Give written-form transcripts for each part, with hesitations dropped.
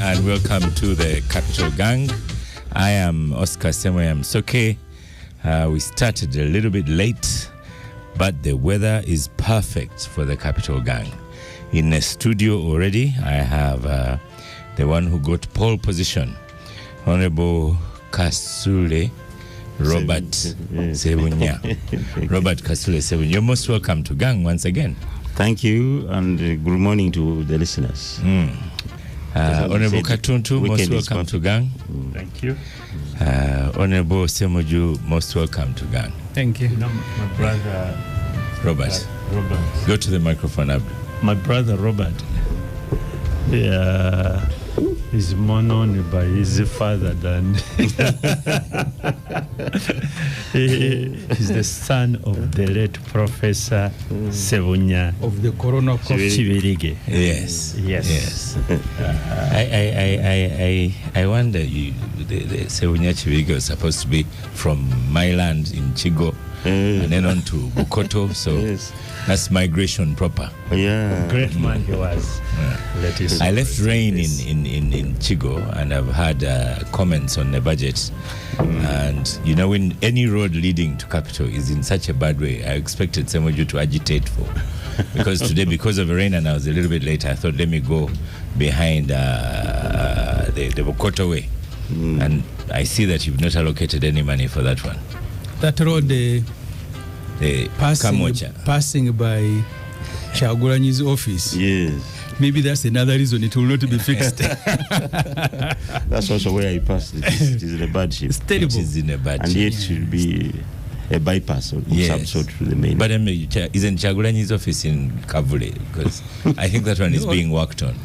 and welcome to the Capital Gang. I am Oscar Semoya Msoke. We started a little bit late, but the weather is perfect for the Capital Gang. In the studio already, I have the one who got pole position, Honorable Kasule Robert Sebunya. Robert Kasule Sebunya, you're most welcome to Gang once again. Thank you, and good morning to the listeners. Honorable Katuntu, most welcome to Gang. Thank you. Honorable Semoju, most welcome to Gang. Thank you. My brother Robert. Go to the microphone, Abdu. My brother Robert is more known by his father than he's the son of the late Professor Sebunya of the Corona Chibirige. Yes. I wonder, the Sebunya Chibirige was supposed to be from my land in Chigo and then on to Bukoto, so that's migration proper. Yeah. Great man he was. I left rain in Chigo, and I've had comments on the budget. And you know, when any road leading to capital is in such a bad way, I expected Semoju to agitate for. Because today, because of the rain and I was a little bit late, I thought, let me go behind the Bukoto way. And I see that you've not allocated any money for that one. That road, passing by Chagulanyi's office. Yes. Maybe that's another reason it will not be fixed. That's also where I passed. It is in a bad shape. It's terrible. It is in a bad And shape. yet should be a bypass of some sort to the main. But isn't Chagulanyi's office in Kavule? Because I think that one is being worked on.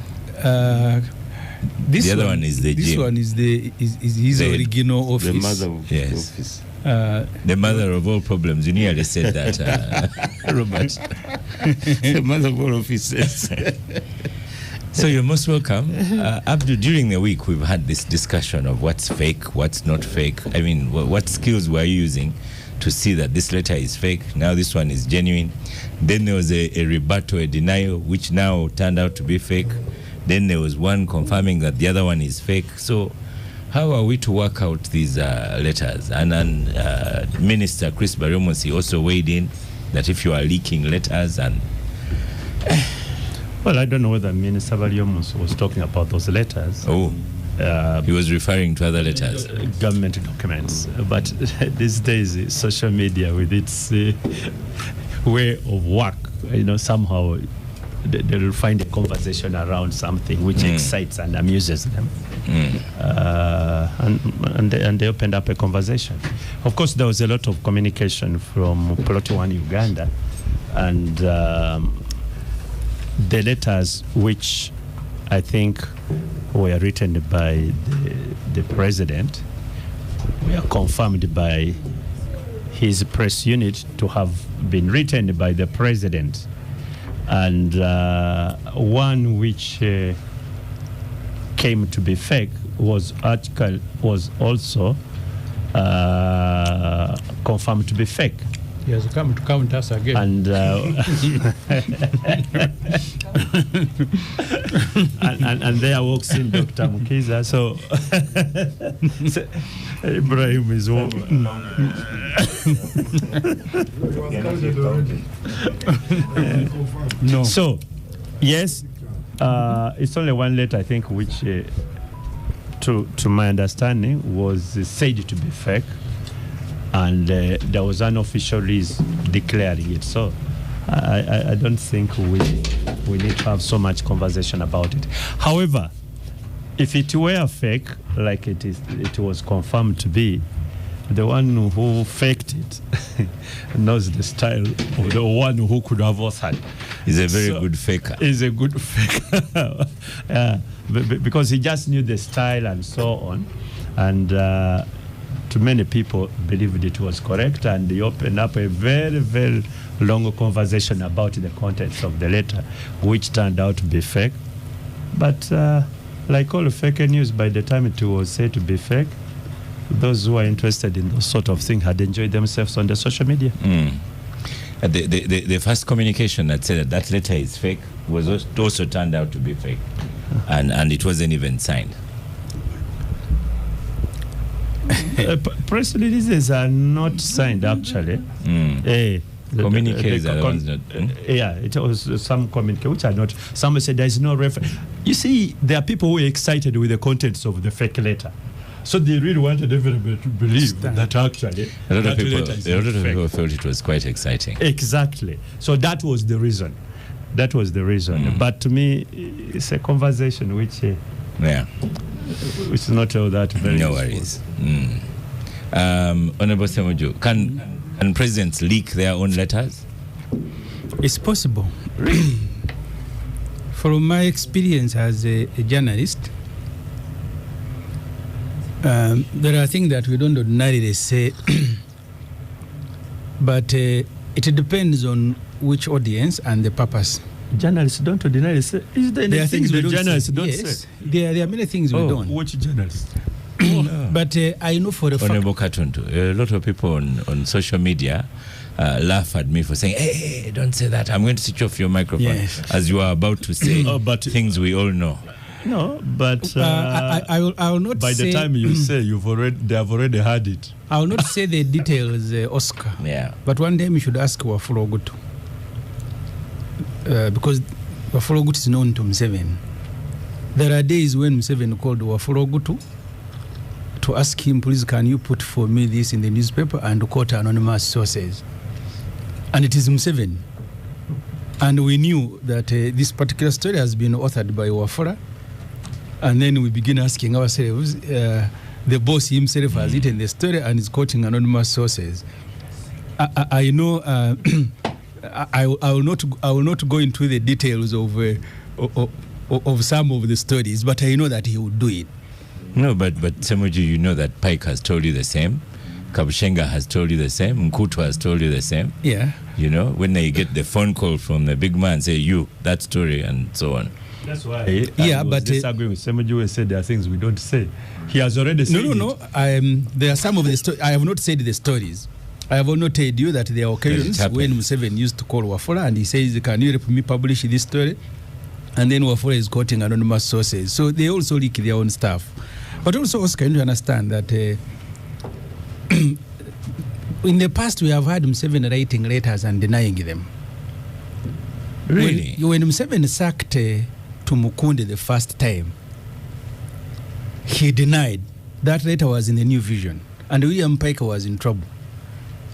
The other one is the This gym. one is his original office. The mother of the office. The mother of all problems. You nearly said that, Robert. The mother of all offices. So you're most welcome. Abdu, during the week, we've had this discussion of what's fake, what's not fake. I mean, what skills were you using to see that this letter is fake? Now this one is genuine. Then there was a rebuttal, a denial, which now turned out to be fake. Then there was one confirming that the other one is fake. So how are we to work out these letters? And Minister Chris Baryomosi also weighed in that if you are leaking letters and... Well, I don't know whether Minister Baryomosi was talking about those letters. Oh, he was referring to other letters. Government documents. But these days, social media with its way of work, somehow they will find a conversation around something which excites and amuses them. And they opened up a conversation. Of course, there was a lot of communication from Plot 1 Uganda, and the letters which I think were written by the president were confirmed by his press unit to have been written by the president. And one which came to be fake was also confirmed to be fake. He has come to count us again. And and there walks in Dr. Mukiza. So Ibrahim is no. So yes, it's only one letter, I think, which to my understanding was said to be fake, and there was an official release declaring it. So I don't think we need to have so much conversation about it. However, if it were fake, like it was confirmed to be, the one who faked it knows the style of the one who could have authored. He's a very good faker. He's a good faker. Because he just knew the style and so on. And to many people believed it was correct, and they opened up a very, very long conversation about the contents of the letter, which turned out to be fake. But like all fake news, by the time it was said to be fake, those who are interested in those sort of things had enjoyed themselves on the social media. The first communication that said that letter is fake was also turned out to be fake. and it wasn't even signed. Press releases are not signed, actually. Communiques are the ones not. Yeah, it was some communique which are not. Somebody said there is no reference. You see, there are people who are excited with the contents of the fake letter. So they really wanted everybody to believe that actually a lot of people felt it was quite exciting. Exactly. So that was the reason. That was the reason. But to me, it's a conversation which is not all that very No useful. worries. Honorable Semoju, can presidents leak their own letters? It's possible. From my experience as a journalist, there are things that we don't ordinarily say, but it depends on which audience and the purpose. Journalists don't ordinarily say. Is there There are anything things we the don't journalists say. don't Yes, say? there are many things we don't. Which journalists? But I know for a fact. Honorable Katuntu, a lot of people on social media laugh at me for saying, hey, don't say that. I'm going to switch off your microphone. Yes. As you are about to say but things we all know. No, but I will not by say. the time you say they have already heard it. I will not say the details, Oscar. Yeah. But one day we should ask Wafula Ogutu. Because Wafula Ogutu is known to Museveni. There are days when Museveni called Wafula Ogutu to ask him, please, can you put for me this in the newspaper and quote anonymous sources? And it is Museveni. And we knew that this particular story has been authored by Wafula. And then we begin asking ourselves, the boss himself has written the story and is quoting anonymous sources. I know I will not go into the details of some of the stories, but I know that he will do it. No, but Semoju, you know that Pike has told you the same. Kabushenga has told you the same. Nkutu has told you the same. Yeah. You know, when they get the phone call from the big man, say, you, that story, and so on. That's why I was disagreeing with Semoju and said there are things we don't say. He has already said No. There are some of the stories. I have not said the stories. I have not told you that there are occasions when Museveni used to call Wafula and he says, can you help me publish this story? And then Wafula is quoting anonymous sources. So they also leak their own stuff. But also, Oscar, you need to understand that in the past we have had Museveni writing letters and denying them. Really? When Museveni sacked Tumukunde the first time, he denied. That letter was in the New Vision. And William Pike was in trouble.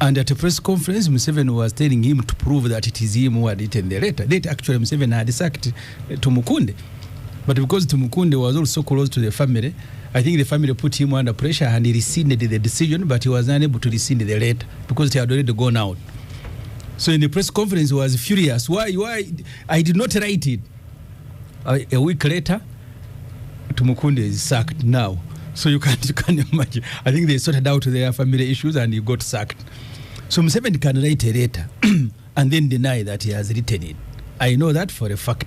And at a press conference, Museveni was telling him to prove that it is him who had written the letter. That actually Museveni had sacked Tumukunde. But because Tumukunde was also close to the family, I think the family put him under pressure and he rescinded the decision, but he was unable to rescind the letter because he had already gone out. So in the press conference, he was furious. Why? I did not write it. A week later, Tumukunde is sacked now. So you can imagine. I think they sorted out their family issues and he got sacked. So Museveni can write a letter and then deny that he has written it. I know that for a fact.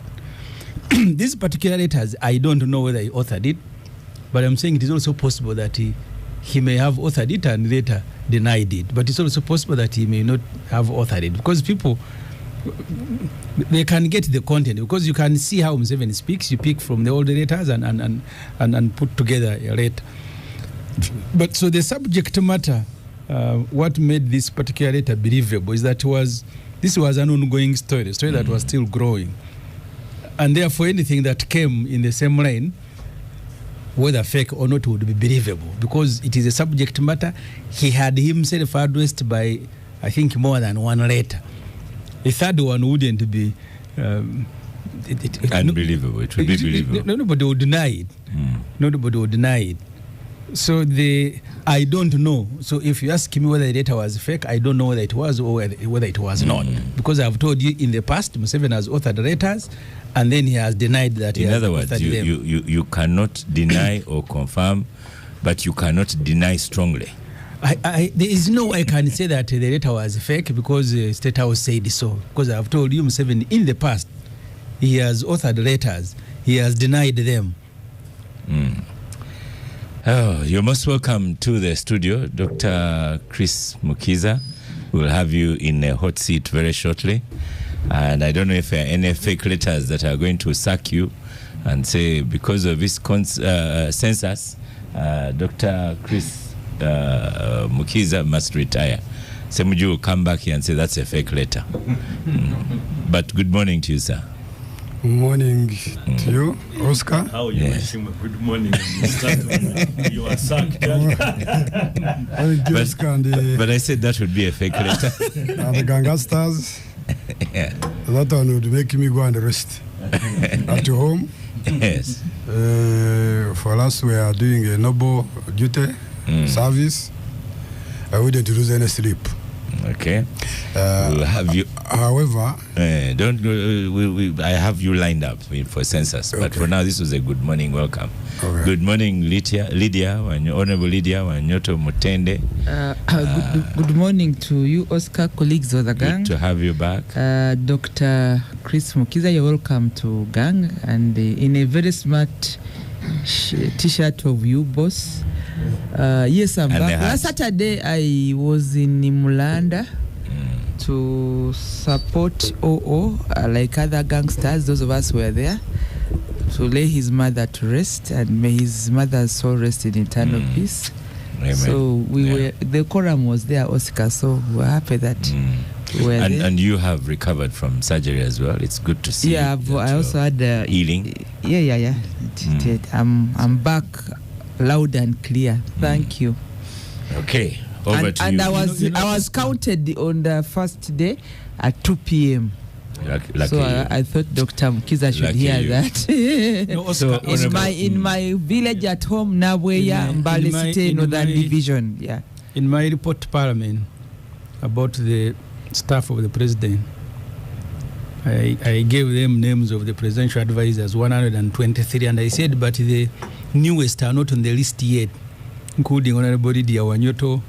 These particular letters, I don't know whether he authored it, but I'm saying it is also possible that he may have authored it and later denied it. But it's also possible that he may not have authored it because people, they can get the content because you can see how Museveni speaks. You pick from the old letters and put together a letter. But so the subject matter, what made this particular letter believable is that this was an ongoing story that was still growing. And therefore anything that came in the same line, whether fake or not, would be believable because it is a subject matter he had himself addressed by, I think, more than one letter. A third one wouldn't be unbelievable. It would be believable. Nobody would deny it. Nobody would deny it. So I don't know. So if you ask me whether the letter was fake, I don't know whether it was or whether it was not. Because I've told you in the past, Museveni has authored letters and then he has denied that he has authored them. In other words, you cannot deny or confirm, but you cannot deny strongly. There is no way I can say that the letter was fake because State House said so. Because I've told you, Museveni, in the past, he has authored letters. He has denied them. Oh, you're most welcome to the studio, Dr. Chris Mukiza. We'll have you in a hot seat very shortly. And I don't know if there are any fake letters that are going to sack you and say because of this census, Dr. Chris Mukiza must retire. Semuju will come back here and say that's a fake letter. But good morning to you, sir. Good morning to you, Oscar. How you wish him a good morning. You are sacked. But I said that would be a fake letter. And the gangsters, Yeah. that one would make me go and rest at home. Yes. For us, we are doing a noble duty service. I wouldn't lose any sleep. Okay. We'll have you. However, don't go. I have you lined up for census. But for now, this was a good morning welcome. Okay. Good morning, Lydia, Honorable Lydia Wanyoto Mutende. Good morning to you, Oscar, colleagues of the gang. Good to have you back. Dr. Chris Mukiza, you're welcome to gang. And in a very smart T-shirt of you, boss. Yes, I'm back. Last Saturday, I was in Mulanda to support OO, like other gangsters. Those of us were there to lay his mother to rest, and may his mother's soul rest in eternal peace. Amen. So we were, the quorum was there, Oscar, so we're happy that we were there. And you have recovered from surgery as well. It's good to see. Yeah, I also had healing. Yeah. I'm back loud and clear. Thank you. Okay, over to you. And I was counted on the first day at 2 p.m. So I thought Dr. Mukiza should hear that. No, Oscar, so in my village at home, Nabweya, Mbale City, Northern Division. Yeah. In my report to Parliament about the staff of the president, I gave them names of the presidential advisors, 123, and I said, but the newest are not on the list yet, including Honorable Lydia Wanyoto.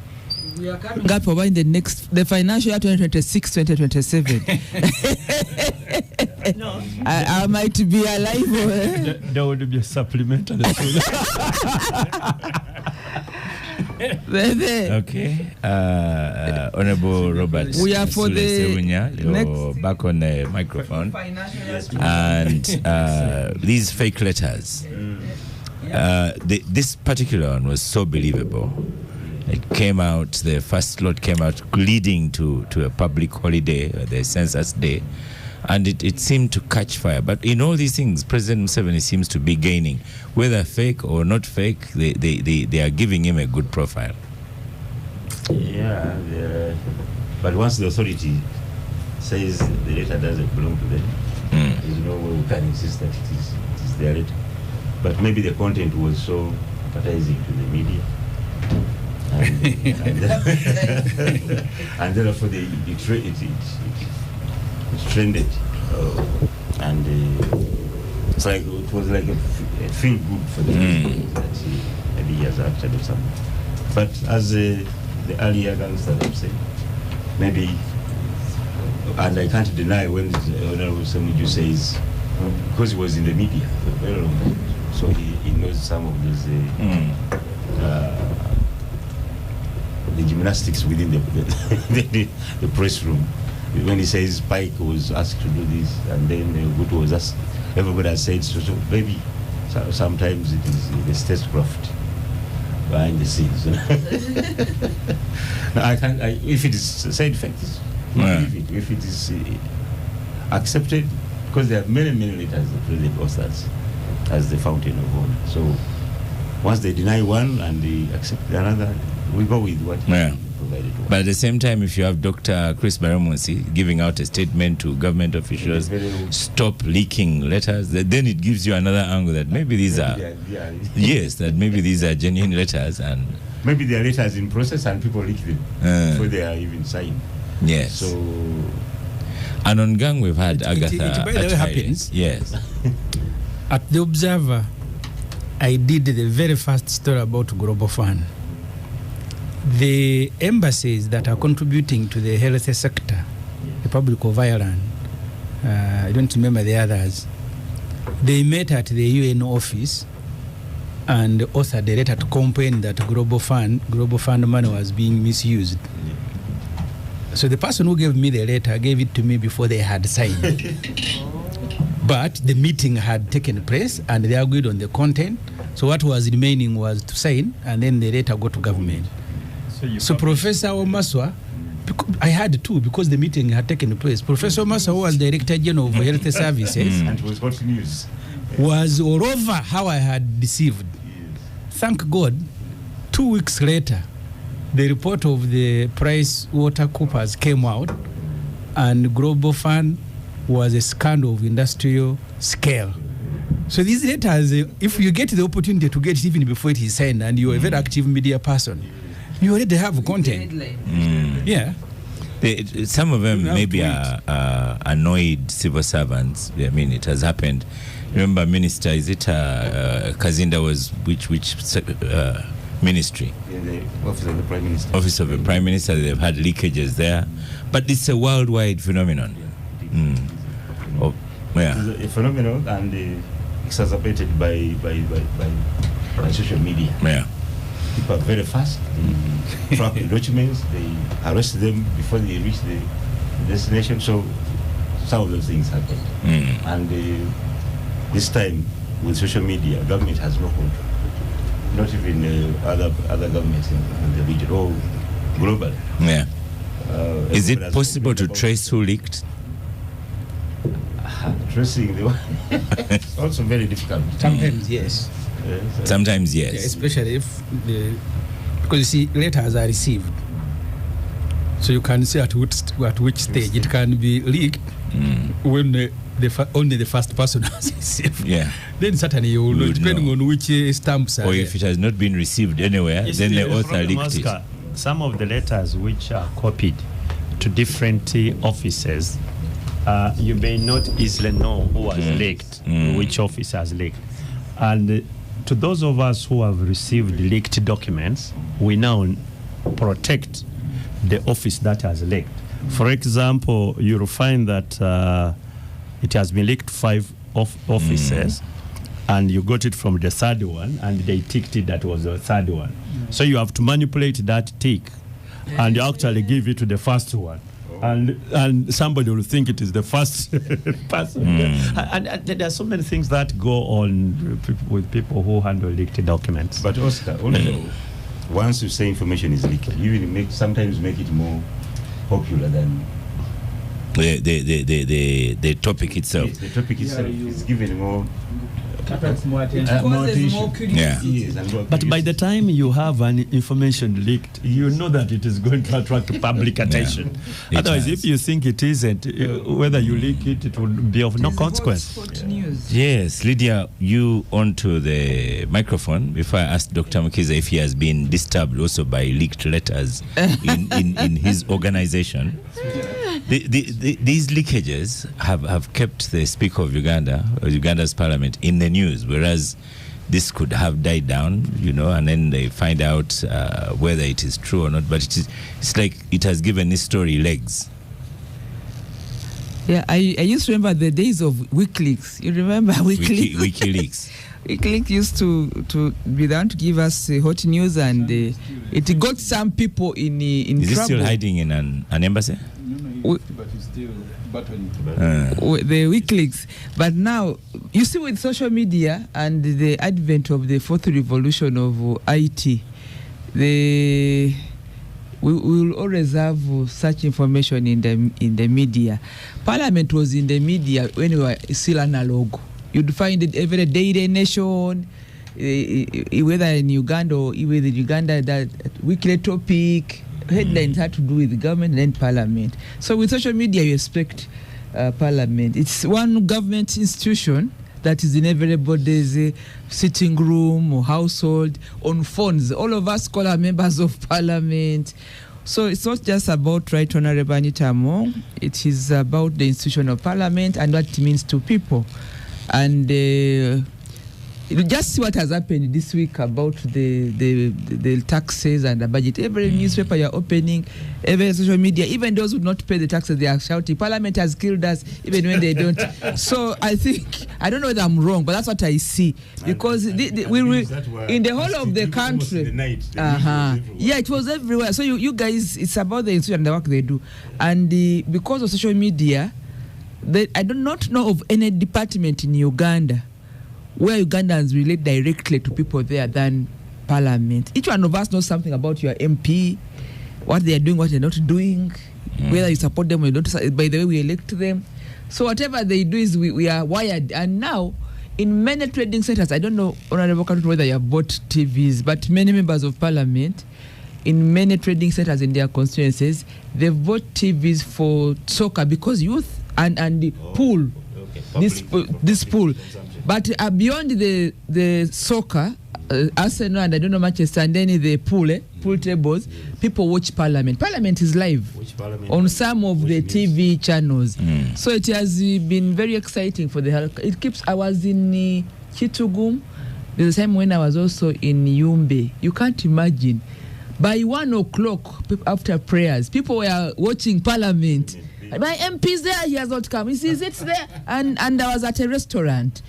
We are coming up over in the financial year 2026-2027. No. I might be alive. There would be a supplementary. Okay. Honorable Robert. We are for the you're back on the microphone. And these fake letters. This particular one was so believable. It came out, the first lot came out leading to a public holiday, the census day, and it seemed to catch fire. But in all these things, President Museveni seems to be gaining. Whether fake or not fake, they are giving him a good profile. Yeah, but once the authority says the letter doesn't belong to them, there's no way we can insist that it is their letter. But maybe the content was so appetizing to the media. And therefore it trended, and it's like it was like a feel good for the president that maybe he has acted or something. But as the earlier gangster have said, maybe, and I can't deny when Honorable Semuju says, because he was in the media for a very long time, so he knows some of these the gymnastics within the press room. When he says Pike was asked to do this, and then Good was asked, everybody has said so maybe sometimes it is the statecraft behind the scenes. If it is side effects, if it is accepted, because there are many letters the president authors as the fountain of honor. So once they deny one and they accept another, we go with what he provided. But at the same time, if you have Dr. Chris Baramonsi giving out a statement to government officials, stop leaking letters, then it gives you another angle that maybe these are that maybe these are genuine letters, and maybe they are letters in process and people leak them before they are even signed. Yes. So, and on gang we've had Agatha. By the way, happens. Yes. At the Observer, I did the very first story about Global Fund. The embassies that are contributing to the health sector, the Republic of Ireland, I don't remember the others, they met at the UN office and authored a letter to complain that Global Fund money was being misused. So the person who gave me the letter gave it to me before they had signed. But the meeting had taken place and they agreed on the content. So what was remaining was to sign, and then the letter go to government. So Professor Omaswa, I had two because the meeting had taken place. Professor Omaswa, who was Director General of Health Services, and it was hot news, was all over how I had deceived. Thank God, 2 weeks later, the report of the Price Water Coopers came out, and Global Fund was a scandal of industrial scale. So these letters, if you get the opportunity to get it even before it is signed, and you're a very active media person, you already have content. Yeah. Some of them maybe are annoyed civil servants. I mean, it has happened. Remember, Minister, is it Kazinda was which ministry? In the Office of the Prime Minister. Office of the Prime Minister, they've had leakages there. But it's a worldwide phenomenon. It's a phenomenon, and exacerbated by social media. Yeah. People are very fast. They track the documents. They arrest them before they reach the destination. So some of those things happen. And this time with social media, government has no control. Not even other governments in the region or global. Yeah. Is it possible to trace who leaked? Tracing the one. It's also very difficult. Sometimes, yes. Sometimes, yes. Yeah, especially if because you see, letters are received. So you can see at which stage it can be leaked when only the first person has received. Yeah. Then certainly you will know, depending on which stamps are or if it has not been received anywhere, then the author leaked it. Some of the letters which are copied to different offices, you may not easily know who has leaked, which office has leaked. And to those of us who have received leaked documents, we now protect the office that has leaked. For example, you'll find that it has been leaked 5 offices, and you got it from the third one, and they ticked it that was the third one. So you have to manipulate that tick, and you actually give it to the first one. And somebody will think it is the first person. And there are so many things that go on with people who handle leaked documents. But Oscar, also, once you say information is leaked, you even sometimes make it more popular than the topic itself. Yes, the topic itself is given more More curiosity. But by the time you have an information leaked, you know that it is going to attract public attention. Otherwise, if you think it isn't, whether you leak it, it will be of no consequence. Yes, Lydia, you onto the microphone before I ask Dr. Mukiza if he has been disturbed also by leaked letters in his organization. These leakages have kept the Speaker of Uganda, or Uganda's parliament, in the news, whereas this could have died down, and then they find out whether it is true or not. But it's like it has given this story legs. Yeah, I used to remember the days of WikiLeaks. You remember WikiLeaks? WikiLeaks. WikiLeaks used to be the one to give us hot news, and it got some people in trouble. Is it still hiding in an embassy? But it's still battling. The WikiLeaks. But now, you see, with social media and the advent of the fourth revolution of IT, we will always have such information in the media. Parliament was in the media when we were still analog. You'd find it every Daily Nation, whether in Uganda or even in Uganda, that weekly topic, headlines had to do with the government and Parliament. So with social media, you expect Parliament. It's one government institution that is in everybody's sitting room or household, on phones. All of us call our members of Parliament. So it's not just about Right Honorable Anita Among. It is about the institution of Parliament and what it means to people. And just see what has happened this week about the taxes and the budget. Every newspaper you're opening, every social media, even those who don't pay the taxes, they are shouting, Parliament has killed us, even when they don't. So I don't know whether I'm wrong, but that's what I see. Because in the whole of the country, it was everywhere. So you guys, it's about the institution and the work they do. And because of social media, I do not know of any department in Uganda where Ugandans relate directly to people there than Parliament. Each one of us knows something about your MP, what they are doing, what they're not doing, whether you support them or you don't. By the way, we elect them. So whatever they do is we are wired. And now, in many trading centers, I don't know, Honorable Kanut, whether you have bought TVs, but many members of Parliament, in many trading centers in their constituencies, they've bought TVs for soccer because youth and the pool, this pool. But beyond the soccer, Arsenal and I don't know Manchester, and then the pool tables, people watch Parliament. Parliament is live on some of the TV channels. So it has been very exciting for the health. It keeps. I was in Kitugum. There's a time when I was also in Yumbe. You can't imagine. By 1 o'clock after prayers, people were watching Parliament. My MP's there, he has not come. He sees it's there, and I was at a restaurant.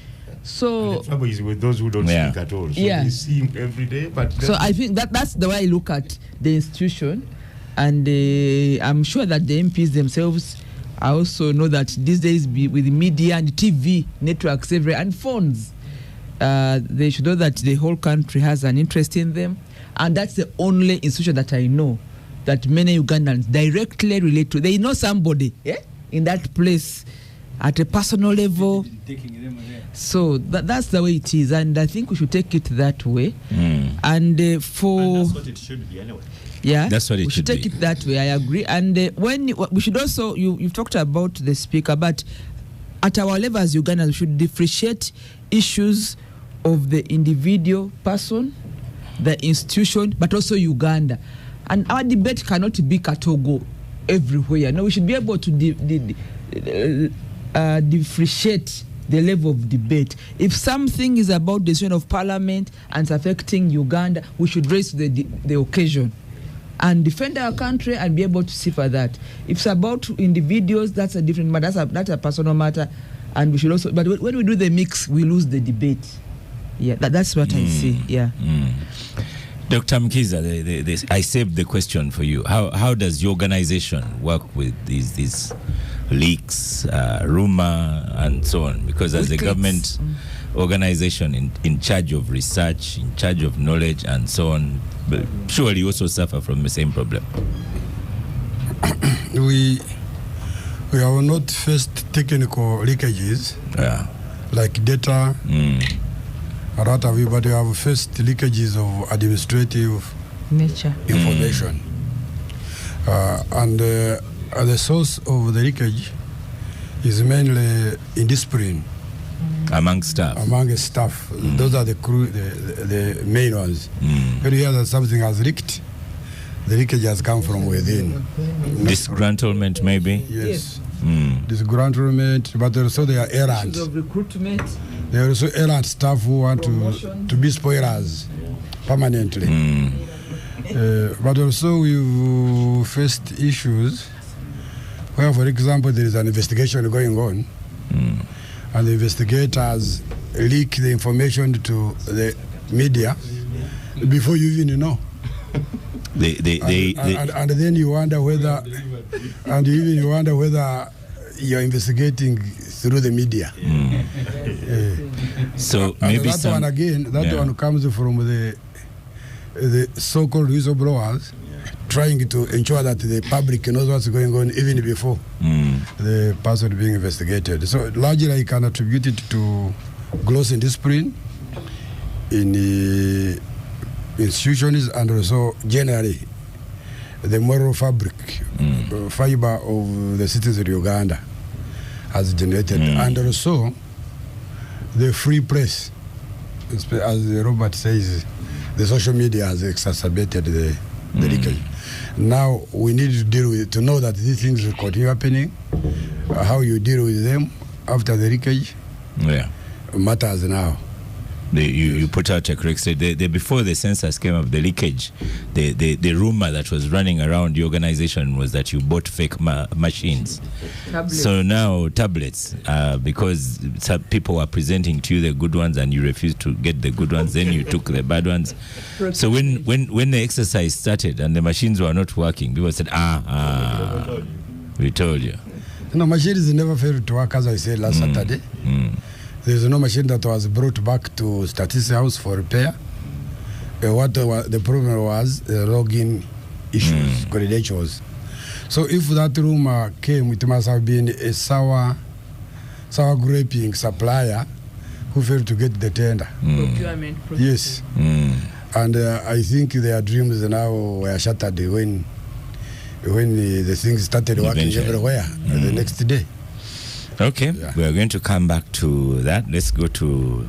So and the trouble is with those who don't speak at all. So they see him every day. But so I think that's the way I look at the institution, and I'm sure that the MPs themselves also know that these days with the media and TV networks everywhere and phones, they should know that the whole country has an interest in them, and that's the only institution that I know that many Ugandans directly relate to. They know somebody in that place at a personal level. So that's the way it is, and I think we should take it that way. And and that's what it should be anyway. Yeah, that's what it should be. We should take it that way. I agree. And when we should also, you've talked about the speaker, but at our level as Ugandans, we should differentiate issues of the individual person, the institution, but also Uganda. And our debate cannot be Katogo everywhere. No, we should be able to differentiate the level of debate. If something is about the decision of Parliament and it's affecting Uganda, we should raise the occasion and defend our country and be able to see for that. If it's about individuals, that's a different matter. That's a personal matter, and we should also. But when we do the mix, we lose the debate. Yeah, that's what I see. Yeah. Dr. Mkiza, I saved the question for you. How does your organization work with these leaks, rumor, and so on? Because as a government organization in charge of research, in charge of knowledge, and so on, but surely you also suffer from the same problem. We have not faced technical leakages, like data. A lot of everybody have faced leakages of administrative nature information, and the source of the leakage is mainly indiscipline among staff. Those are the main ones. When you hear that something has leaked, the leakage has come from within. Disgruntlement, maybe. Yes. Disgruntlement, but also there are errant. Of recruitment. There are also errant staff who want to be spoilers permanently. But also we've faced issues where, for example, there is an investigation going on, and the investigators leak the information to the media before you even know. And then you wonder whether, you're investigating through the media. So maybe that one comes from the so-called whistleblowers trying to ensure that the public knows what's going on even before the person being investigated. So largely I can attribute it to gross indiscipline in the institutions, and also generally the moral fabric, fiber of the citizens of Uganda has generated, and also the free press, as Robert says, the social media has exacerbated the leakage. Now we need to deal with it, to know that these things will continue happening. How you deal with them after the leakage matters now. You put out a correct statement. Before the census came up, the leakage, the rumor that was running around the organization was that you bought fake machines. Tablets. So now tablets, because some people were presenting to you the good ones and you refused to get the good ones, then you took the bad ones. So when the exercise started and the machines were not working, people said, we told you. No, machines never failed to work, as I said last Saturday. There's no machine that was brought back to Statistics House for repair. What the problem was, login issues, credentials. So if that rumor came, it must have been a sour graping supplier who failed to get the tender. Procurement process. Yes. And I think their dreams now were shattered when the things started working everywhere the next day. Okay, we are going to come back to that. Let's go to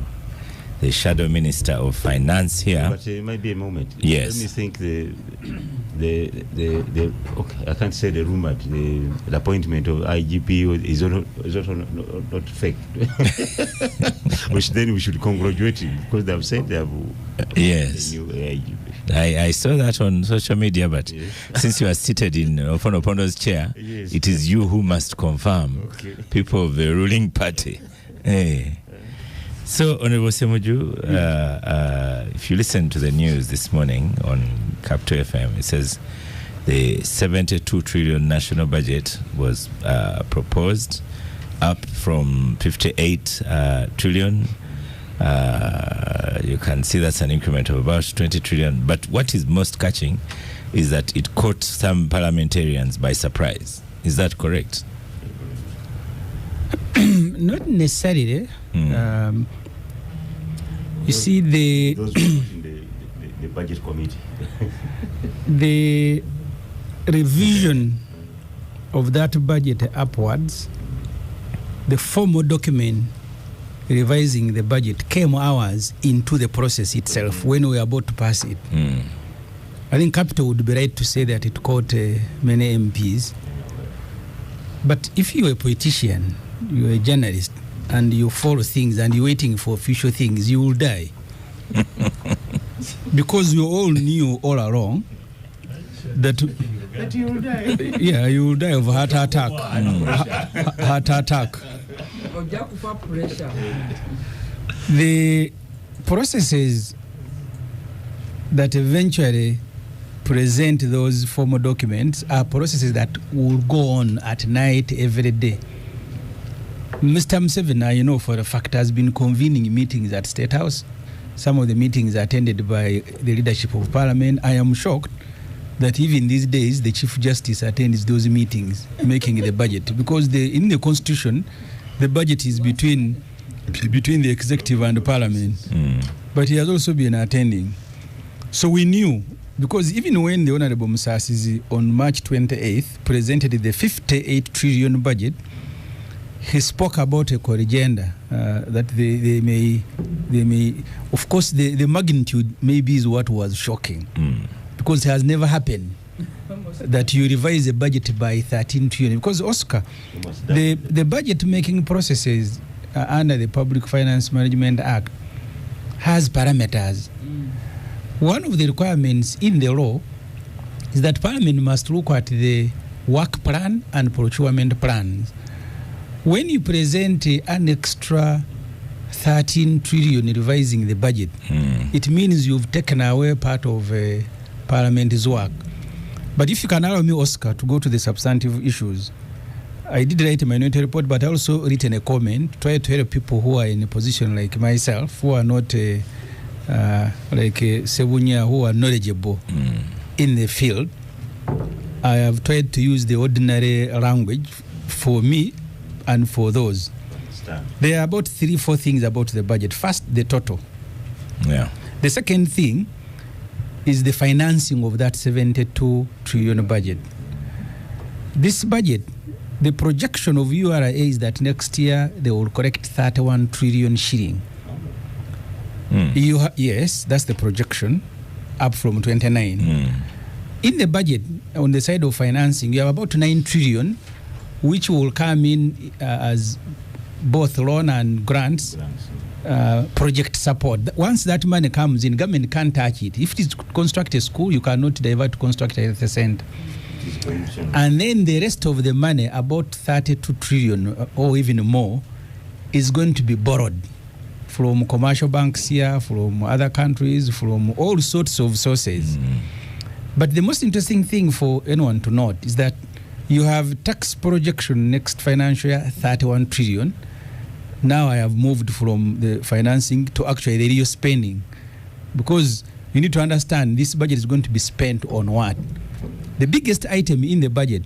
the Shadow Minister of Finance here. But it might be a moment. Yes. Let me think the okay, I can't say the rumor, the appointment of IGP is also not fake. Which then we should congratulate him because they have said they have yes. a new IGP. I saw that on social media, but since you are seated in Oponopono's chair, it is you who must confirm, people of the ruling party. Hey. So, Honorable Semuju, if you listen to the news this morning on Capital FM, it says the 72 trillion national budget was proposed, up from 58 trillion. You can see that's an increment of about 20 trillion. But what is most catching is that it caught some parliamentarians by surprise. Is that correct? Not necessarily. You see, those in the budget committee. the revision of that budget upwards, the formal document revising the budget came hours into the process itself when we were about to pass it. I think Capital would be right to say that it caught many MPs. But if you're a politician, you're a journalist, and you follow things and you're waiting for future things, you will die. Because you all knew all along that you will die. Yeah, you will die of heart attack. Heart attack. The processes that eventually present those formal documents are processes that will go on at night every day. Mr. Museveni, I know for a fact, has been convening meetings at State House. Some of the meetings are attended by the leadership of Parliament. I am shocked that even these days the Chief Justice attends those meetings making the budget, because in the Constitution the budget is between the executive and the Parliament. But he has also been attending. So we knew, because even when the Honorable Musasizi on March 28th presented the 58 trillion budget, he spoke about a corrigenda that they may, of course, the magnitude maybe is what was shocking, because it has never happened that you revise a budget by 13 trillion. Because, Oscar, the budget making processes under the Public Finance Management Act has parameters. One of the requirements in the law is that Parliament must look at the work plan and procurement plans. When you present an extra 13 trillion revising the budget, it means you've taken away part of Parliament's work. But if you can allow me, Oscar, to go to the substantive issues, I did write a minority report, but I also written a comment, try to help people who are in a position like myself, who are not like Sebunya, who are knowledgeable in the field. I have tried to use the ordinary language for me and for those. There are about 3-4 things about the budget. First, the total. Yeah. The second thing is the financing of that 72 trillion budget. This budget, the projection of URA is that next year they will collect 31 trillion shilling. Yes, that's the projection, up from 29. In the budget, on the side of financing, you have about 9 trillion, which will come in as both loan and grants, project support. Once that money comes in, government can't touch it. If it is to construct a school, you cannot divert to construct a health center. And then the rest of the money, about 32 trillion or even more, is going to be borrowed from commercial banks here, from other countries, from all sorts of sources. But the most interesting thing for anyone to note is that You have tax projection next financial year, 31 trillion. Now I have moved from the financing to actually the real spending, because you need to understand this budget is going to be spent on what? The biggest item in the budget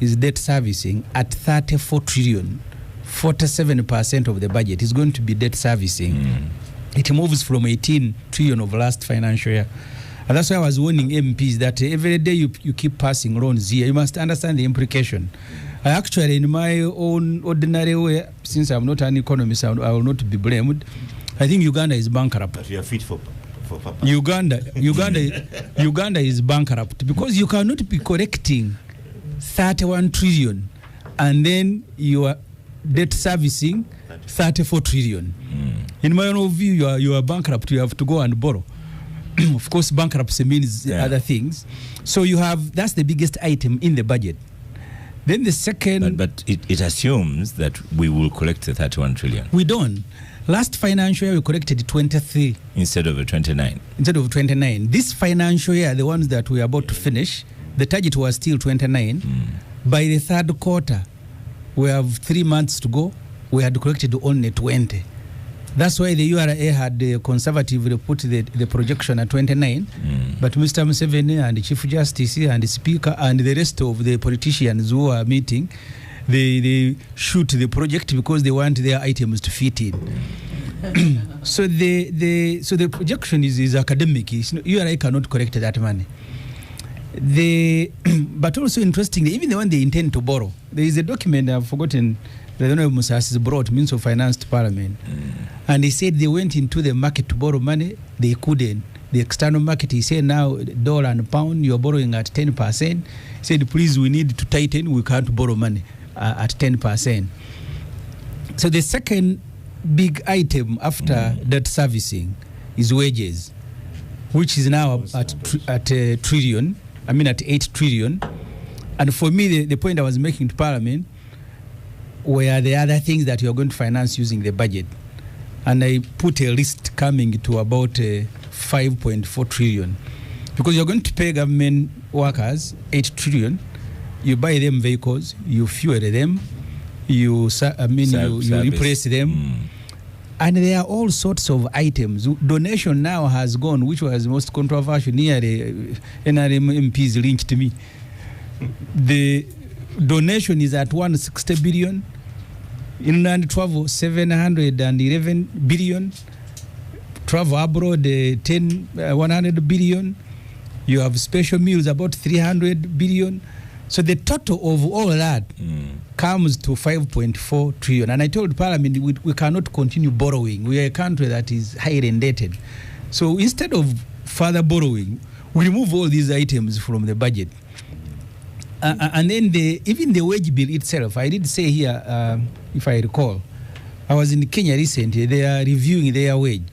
is debt servicing at 34 trillion. 47% of the budget is going to be debt servicing. It moves from 18 trillion of last financial year. And that's why I was warning MPs that every day you keep passing loans here, you must understand the implication. I actually, in my own ordinary way, since I'm not an economist, I will not be blamed. I think Uganda is bankrupt. But you are fit for Papa. Uganda is bankrupt because you cannot be correcting 31 trillion and then you are debt servicing 34 trillion. In my own view, you are bankrupt. You have to go and borrow. Of course, bankruptcy means other things. So that's the biggest item in the budget. Then the second... But it assumes that we will collect the 31 trillion. We don't. Last financial year, we collected 23. Instead of 29. Instead of 29. This financial year, the ones that we are about to finish, the target was still 29. By the third quarter, we have 3 months to go. We had collected only 20. That's why the URA had conservatively put the projection at 29. But Mr. Museveni and the Chief Justice and the Speaker and the rest of the politicians who are meeting, they shoot the project because they want their items to fit in. So the projection is academic. URA cannot correct that money. But also interestingly, even the one they intend to borrow, there is a document I've forgotten. I don't know if Musas brought Means of Finance to Parliament. And he said they went into the market to borrow money. They couldn't. The external market, he said now dollar and pound, you're borrowing at 10%. He said, please, we need to tighten. We can't borrow money at 10%. So the second big item after debt servicing is wages, which is now at a trillion. I mean at 8 trillion. And for me, the point I was making to Parliament were the other things that you are going to finance using the budget. And I put a list coming to about 5.4 trillion. Because you're going to pay government workers 8 trillion. You buy them vehicles, you fuel them, you replace them. And there are all sorts of items. Donation now has gone, which was most controversial. Nearly NRM MPs lynched me. The donation is at 160 billion. Inland travel 711 billion. Travel abroad 100 billion. You have special meals about 300 billion. So the total of all that comes to 5.4 trillion. And I told Parliament we cannot continue borrowing. We are a country that is highly indebted. So instead of further borrowing, we remove all these items from the budget. And then even the wage bill itself, I did say here, if I recall, I was in Kenya recently, they are reviewing their wage.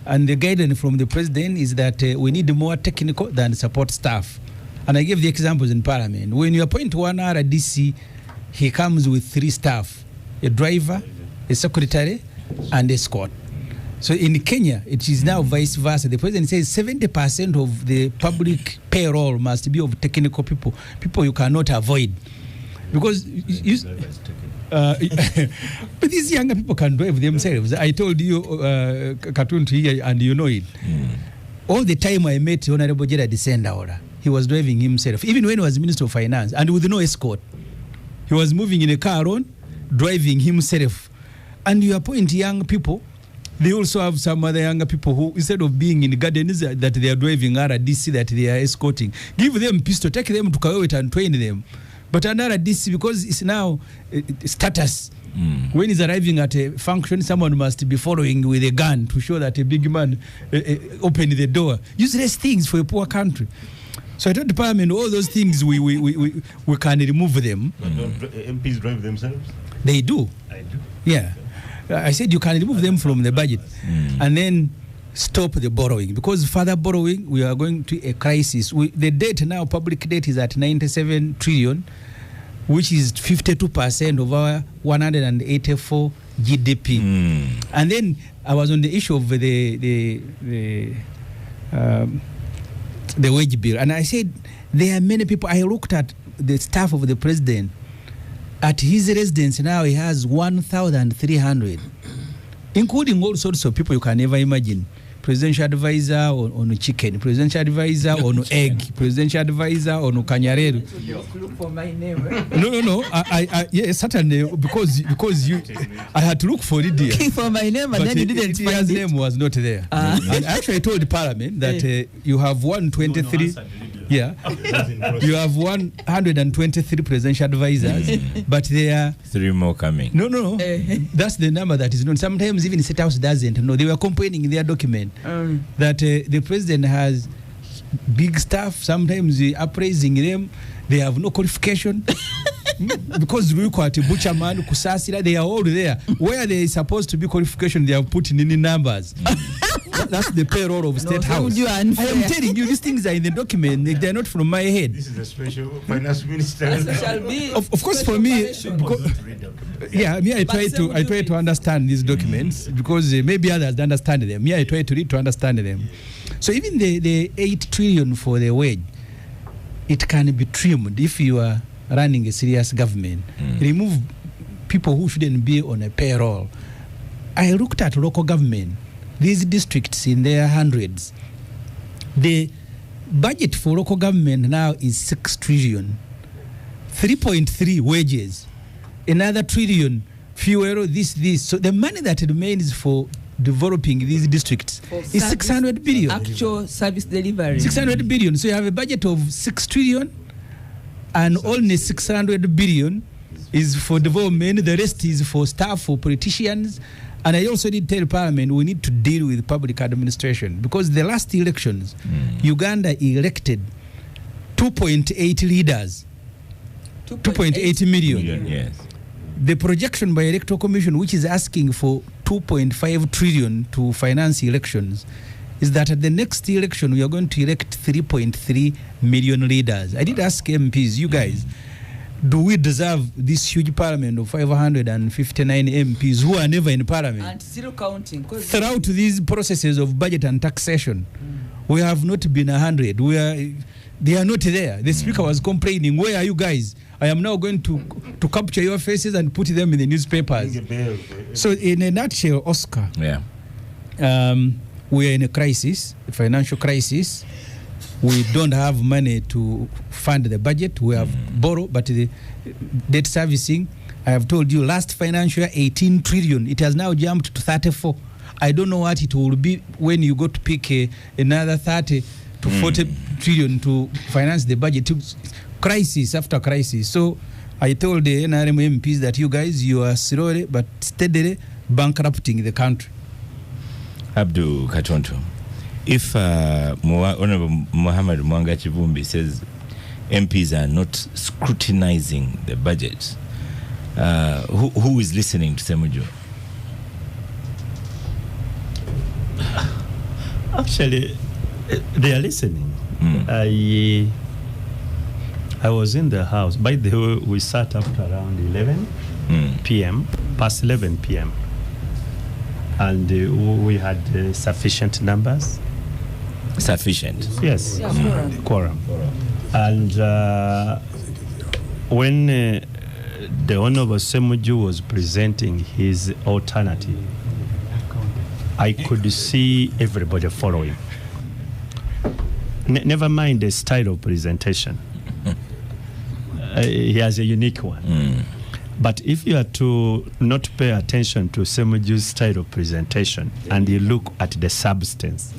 And the guidance from the president is that we need more technical than support staff. And I gave the examples in Parliament. When you appoint one RDC, he comes with 3 staff, a driver, a secretary, and a escort. So in Kenya, it is now vice versa. The president says 70% of the public payroll must be of technical people you cannot avoid. Because but these younger people can drive themselves. I told you, Katuntu here, and you know it. All the time I met Honorable Gerard Sendaora, he was driving himself, even when he was Minister of Finance, and with no escort. He was moving in a car alone, driving himself. And you appoint young people. They also have some other younger people who, instead of being in gardens that they are driving RDC, that they are escorting, give them pistol, take them to Kawet and train them. But another DC, because it's now status. When he's arriving at a function, someone must be following with a gun to show that a big man opened the door. Useless things for a poor country. So I told the Parliament, all those things we can remove them. But don't MPs drive themselves? They do. I do. Yeah. I said you can remove them from the budget and then stop the borrowing, because further borrowing, we are going to a crisis. The debt now, public debt, is at 97 trillion, which is 52% of our 184 GDP. And then I was on the issue of the the wage bill. And I said, there are many people. I looked at the staff of the president. At his residence now, he has 1,300, including all sorts of people you can never imagine. Presidential advisor on chicken, presidential advisor on egg, presidential advisor on kanyareru. Look for my name. No. Yeah, certainly because you, I had to look for it there. Looking for my name, and then you didn't find his it. name was not there. And actually, I told the Parliament that you have 123. Yeah, you have 123 presidential advisors, but there are 3 more coming. No. That's the number that is known. Sometimes even State House doesn't know. They were complaining in their document that the president has big staff. Sometimes we are praising them. They have no qualification. Because we got a butcherman, kusasira, they are all there. Where there is supposed to be qualification, they have put in any numbers. That's the payroll of State House. I am telling you, these things are in the document. They are not from my head. This is a special finance minister. Of course, for me, I try to understand these documents because maybe others understand them. I try to read to understand them. So even the 8 trillion for the wage, it can be trimmed if you are running a serious government. Remove people who shouldn't be on a payroll. I looked at local government, these districts in their hundreds. The budget for local government now is 6 trillion. 3.3 wages, another trillion fuel, this. So the money that remains for developing these districts is 600 billion. Actual service delivery. 600 billion. So you have a budget of 6 trillion and only 600 billion is for development. The rest is for staff, for politicians. And I also did tell Parliament we need to deal with public administration because the last elections, Uganda elected 2.8 leaders, 2.8 million. Yes. The projection by Electoral Commission, which is asking for 2.5 trillion to finance elections, is that at the next election we are going to elect 3.3 million leaders. I did ask MPs, you guys, do we deserve this huge parliament of 559 MPs who are never in parliament? And still counting. Throughout these processes of budget and taxation, we have not been 100. They are not there. The speaker was complaining, where are you guys? I am now going to capture your faces and put them in the newspapers. So in a nutshell, Oscar, we are in a crisis, a financial crisis. We don't have money to fund the budget. We have borrowed, but the debt servicing, I have told you, last financial year, 18 trillion. It has now jumped to 34. I don't know what it will be when you go to pick another 30 to 40 trillion to finance the budget. Crisis after crisis. So I told the NRM MPs that you guys, you are slowly but steadily bankrupting the country. Abdul Katonto, if Honorable Mohammed Mwanga Chivumbi says MPs are not scrutinizing the budget, who is listening to Semujo? Actually, they are listening. I was in the house. By the way, we sat after around 11 p.m., past 11 p.m. And we had sufficient numbers. Sufficient? Yes. Quorum. And when the Honorable Semuju was presenting his alternative, I could see everybody following. Never mind the style of presentation. He has a unique one. But if you are to not pay attention to Semuju's style of presentation and you look at the substance,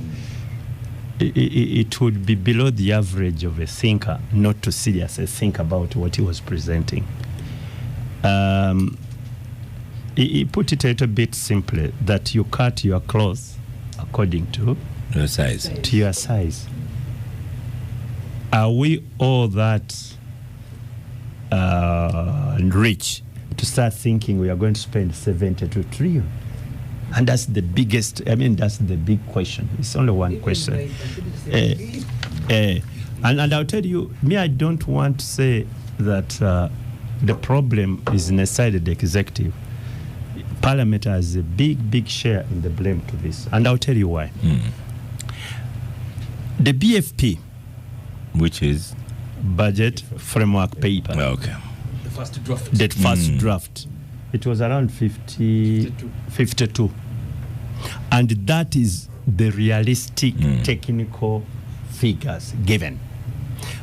it would be below the average of a thinker not to seriously think about what he was presenting. He put it a little bit simply that you cut your clothes according to your size. To your size. Are we all that rich to start thinking we are going to spend 72 trillion? And that's the biggest, that's the big question. It's only one question. And I'll tell you, I don't want to say that the problem is necessarily the executive. Parliament has a big share in the blame to this. And I'll tell you why. The BFP Which is? Budget framework paper. Okay. The first draft. That first draft. It was around 52. And that is the realistic technical figures given.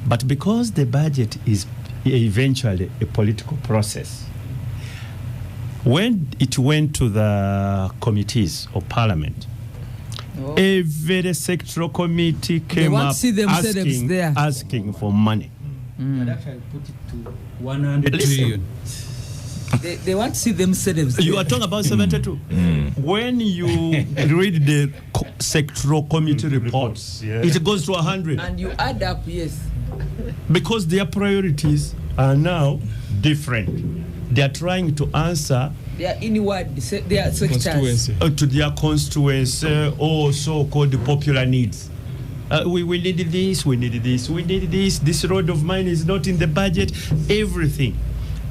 But because the budget is eventually a political process, when it went to the committees of parliament, every sectoral committee came up asking for money. But actually put it to 100 trillion. They want to see themselves. You are talking about 72. When you read the sectoral committee reports, it goes to 100. And you add up, yes. Because their priorities are now different. They are trying to answer their inward, their sectors. To their constituency or so-called popular needs. We need this, we need this, we need this. This road of mine is not in the budget. Everything.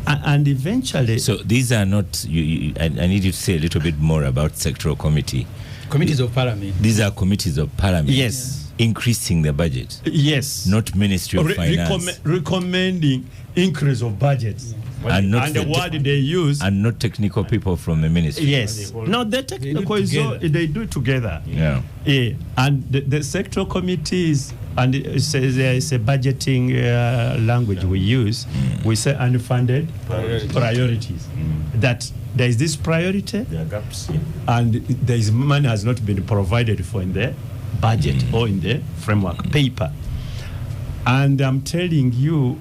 And eventually... So these are not... I need you to say a little bit more about sectoral committee. Committees of parliament. These are committees of parliament. Yes. Increasing the budget. Yes. Not Ministry of Finance. Recommending increase of budgets. And the word they use... And not technical people from the ministry. Yes. No, the technical is all, they do it together. Yeah. And the sectoral committees, and there is a budgeting language we use. We say unfunded priorities. That there is this priority, there are gaps, and there is money has not been provided for in the budget or in the framework paper. And I'm telling you,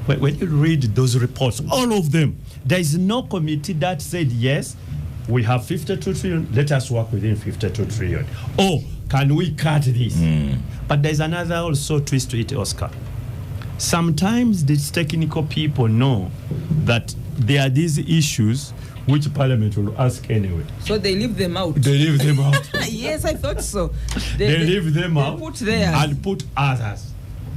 when you read those reports, all of them, there is no committee that said, yes, we have 52 trillion, let us work within 52 trillion. Oh, can we cut this? But there's another also twist to it, Oscar. Sometimes these technical people know that there are these issues which Parliament will ask anyway. So they leave them out. They leave them out. Yes, I thought so. They leave them out put there. and put others.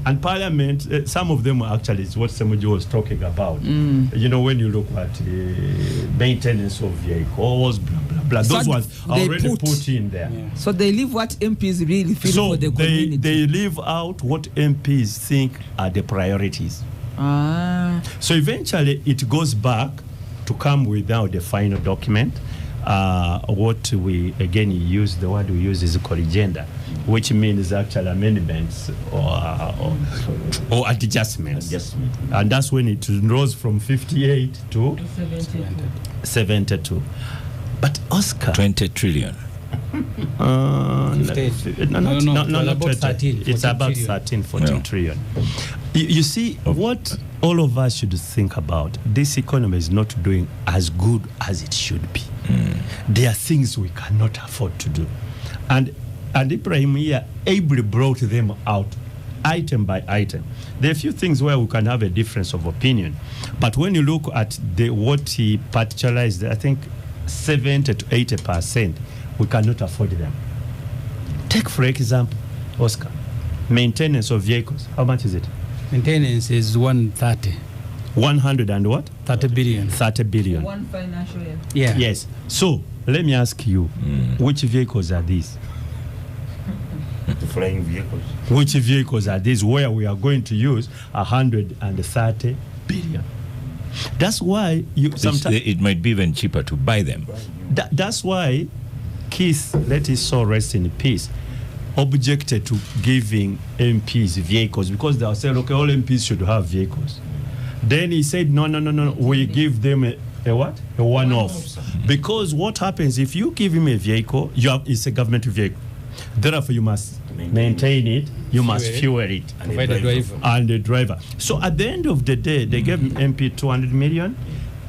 And Parliament, some of them actually is what Semuji was talking about. You know, when you look at maintenance of vehicles, blah, blah, blah, so those ones are already put in there. Yeah. So they leave what MPs really feel for the community. They leave out what MPs think are the priorities. So eventually it goes back to come without the final document. What we again use, the word we use is called agenda, which means actual amendments or adjustments. And that's when it rose from 58 to 72. But Oscar, 20 trillion. Not about 13. It's about 13, 14 trillion. You see, what all of us should think about, this economy is not doing as good as it should be. There are things we cannot afford to do. And Ibrahim here ably brought them out, item by item. There are a few things where we can have a difference of opinion. But when you look at what he particularized, I think 70 to 80%, we cannot afford them. Take, for example, Oscar, maintenance of vehicles. How much is it? Maintenance is 130. 100 and what? 30 billion. 30 billion. One financial year. Yeah. Yes. So let me ask you, which vehicles are these? The flying vehicles. Which vehicles are these where we are going to use 130 billion? That's why sometimes it might be even cheaper to buy them. That's why Keith, let his soul rest in peace, objected to giving MPs vehicles because they were saying, okay, all MPs should have vehicles. Then he said, no, we give them a what? A one-off. Because what happens if you give him a vehicle, it's a government vehicle. Therefore, you must maintain it, you must fuel it, and the driver. So at the end of the day, they gave MP 200 million.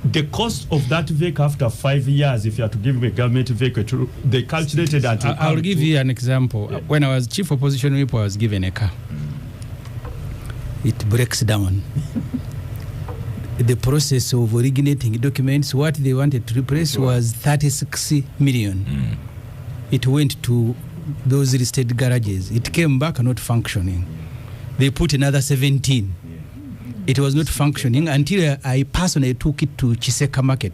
The cost of that vehicle after 5 years, if you have to give him a government vehicle, they calculated that. I'll give you an example. When I was chief opposition whip, I was given a car. It breaks down. The process of originating documents, what they wanted to replace was 36 million. It went to those listed garages. It came back not functioning. They put another 17. It was not functioning until I personally took it to Chiseka Market,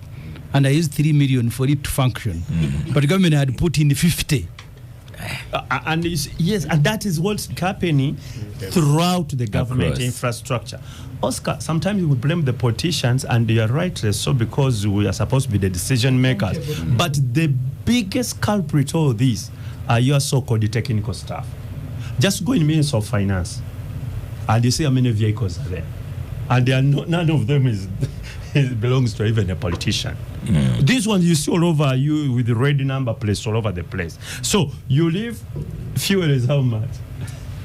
and I used 3 million for it to function. But the government had put in 50. And yes, and that is what's happening throughout the government infrastructure. Oscar, sometimes we blame the politicians, and they are rightly so, because we are supposed to be the decision makers. But the biggest culprit of all this are your so-called technical staff. Just go in Ministry of Finance, and you see how many vehicles are there, and none of them it belongs to even a politician. This one you see all over you with the red number plates all over the place. So you leave, fuel is how much?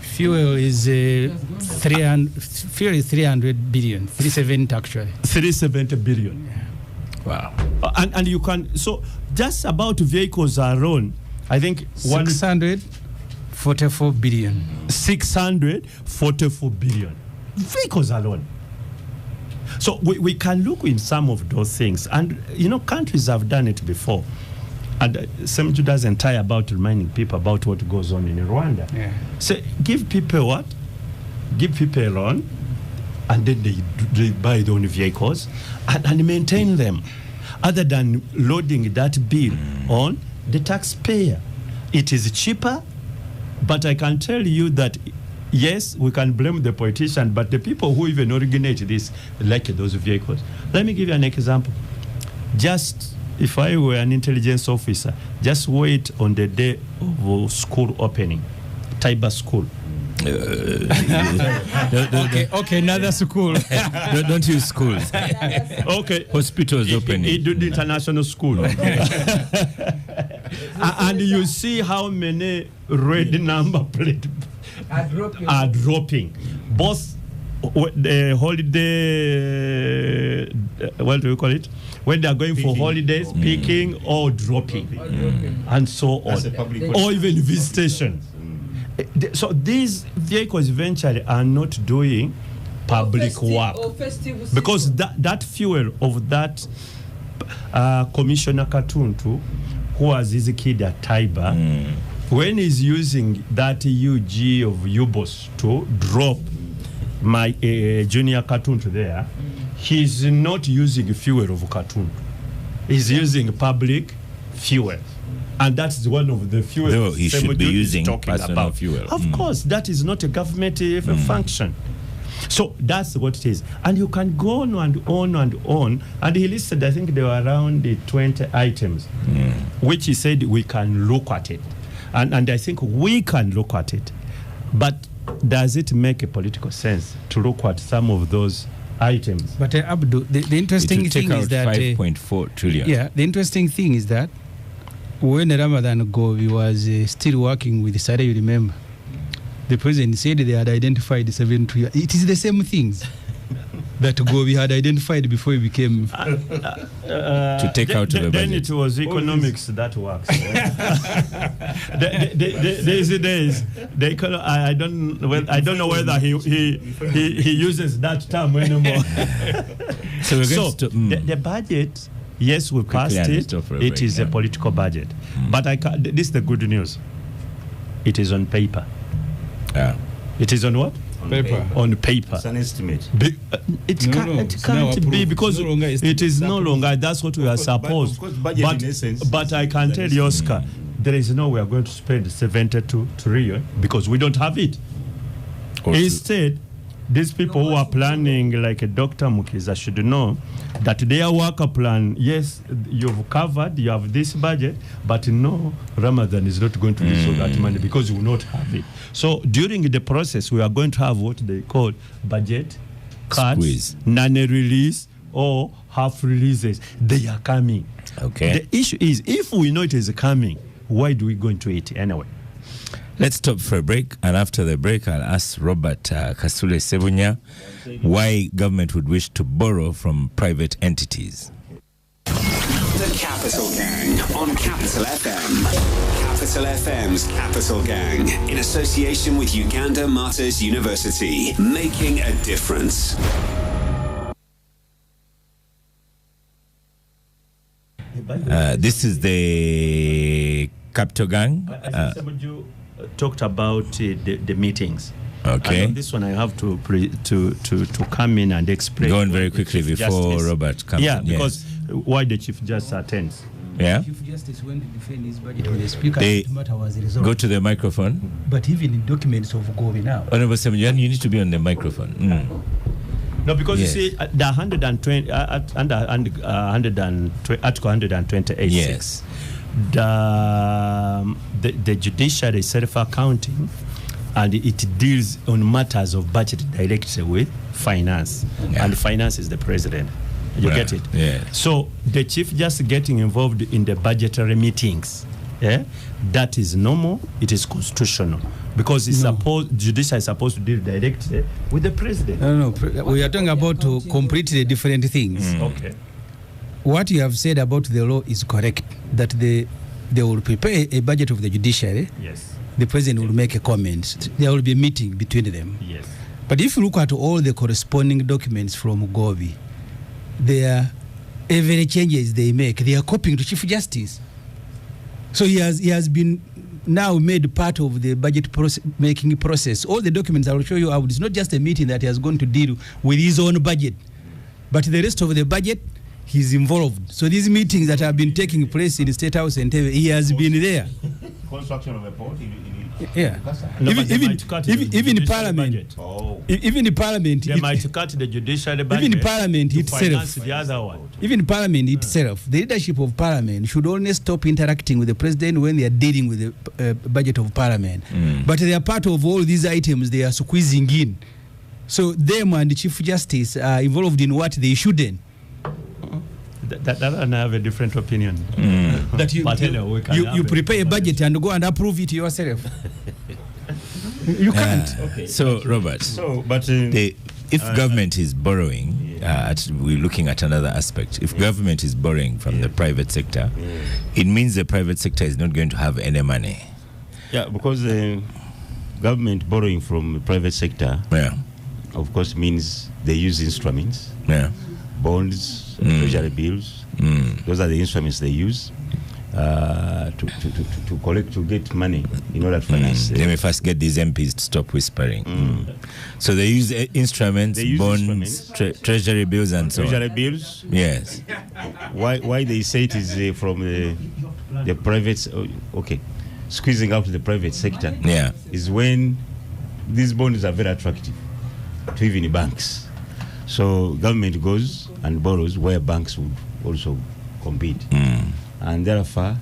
Fuel is 300 billion, 370 actually. 370 billion. Yeah. Wow. And you can, so just about vehicles alone, I think 644 billion. 644 billion. Vehicles alone. So we can look in some of those things. And, countries have done it before. And Census doesn't tire about reminding people about what goes on in Rwanda. Yeah. So give people what? Give people a loan, and then they buy their own vehicles and maintain them, other than loading that bill on the taxpayer. It is cheaper, but I can tell you that yes, we can blame the politician, but the people who even originate this like those vehicles. Let me give you an example. Just if I were an intelligence officer, just wait on the day of school opening, Taiba school. Okay, another school. Don't use schools. Okay, hospitals opening. It do the international school. And you see how many red number plate are dropping. Both the holiday, what do we call it? When they are going for holidays, picking or dropping, and so on, or even visitation. So these vehicles eventually are not doing public work, because that fuel of that Commissioner Katuntu, who has his kid at Taiba, when he's using that UG of UBOS to drop my junior Katuntu there, he's not using fuel of Katuntu. He's using public fuel. And that's one of the fuels. No, he should be using personal fuel. Of course, that is not a government function. So that's what it is. And you can go on and on and on. And he listed, I think there were around 20 items, which he said we can look at it. And I think we can look at it. But does it make a political sense to look at some of those items? But Abdu, the interesting thing is that 5.4 trillion. Yeah, the interesting thing is that when Ramadan Govi was still working with Sada, you remember, the president said they had identified 7 trillion. It is the same things that Govi had identified before he became to take out of the budget. Then it was economics that works. These days, I don't know whether he uses that term anymore. So the budget. Yes, we passed it. It is a political budget. But this is the good news. It is on paper. It is on what? Paper. On paper. It's an estimate. It can't be, because it is no longer. That's what we are supposed. But I can tell you, Oscar, there is no way we are going to spend 72 trillion because we don't have it. Instead, these people who are planning, like Dr. Mukiza, should know that their worker plan, yes, you've covered, you have this budget, but no, Ramadan is not going to use all that money because you will not have it. So during the process, we are going to have what they call budget cuts, non-release, or half releases. They are coming. Okay. The issue is, if we know it is coming, why do we go into it anyway? Let's stop for a break, and after the break, I'll ask Robert Kasule Sebunya why government would wish to borrow from private entities. The Capital Gang on Capital FM. Capital FM's Capital Gang, in association with Uganda Martyrs University, making a difference. This is the Capital Gang. Talked about the meetings. Okay. And on this one, I have to come in and explain. Go on very quickly before Robert comes in. Yeah, because why the Chief Justice attends. Yeah. Chief Justice went to defend his budget with the Speaker. They The matter was resolved. Go to the microphone. But even in documents of Gobi now. Honorable Semjan, you need to be on the microphone. No, because Yes. you see, the 120 under Article 128. Yes. The judiciary is self-accounting, and it deals on matters of budget directly with finance, and finance is the president. You get it? Yeah. So the chief just getting involved in the budgetary meetings, that is normal. It is constitutional because it's judiciary is supposed to deal directly with the president. No. We are talking about completely different things. Okay. What you have said about the law is correct. That they will prepare a budget of the judiciary. Yes. The president will make a comment. There will be a meeting between them. Yes. But if you look at all the corresponding documents from Gobi, every changes they make, they are copying to Chief Justice. So he has been now made part of the budget making process. All the documents I will show you, it's not just a meeting that he has gone to deal with his own budget, but the rest of the budget, he's involved. So these meetings that have been taking place in the State House and he has been there. Construction of a port. Yeah. No, even in Parliament. Even in Parliament. They might cut the judiciary budget. Even in Parliament itself. Finance the other one. Even Parliament itself, the leadership of Parliament should only stop interacting with the president when they are dealing with the budget of Parliament. But they are part of all these items they are squeezing in. So them and the Chief Justice are involved in what they shouldn't. That and I have a different opinion. That you prepare a budget and go and approve it yourself. You can't. Okay. So, Robert, but if government is borrowing, we're looking at another aspect. If government is borrowing from the private sector, it means the private sector is not going to have any money. Yeah, because government borrowing from the private sector, of course, means they use instruments, bonds, treasury bills. Those are the instruments they use to collect, to get money in order to finance. Let me first get these MPs to stop whispering. So they use instruments, bonds, treasury bills, and so on. Treasury bills. Yes. Why they say it is from the private? Okay, squeezing out the private sector. Yeah. Is when these bonds are very attractive to even banks. So government goes and borrows where banks would also compete. And therefore,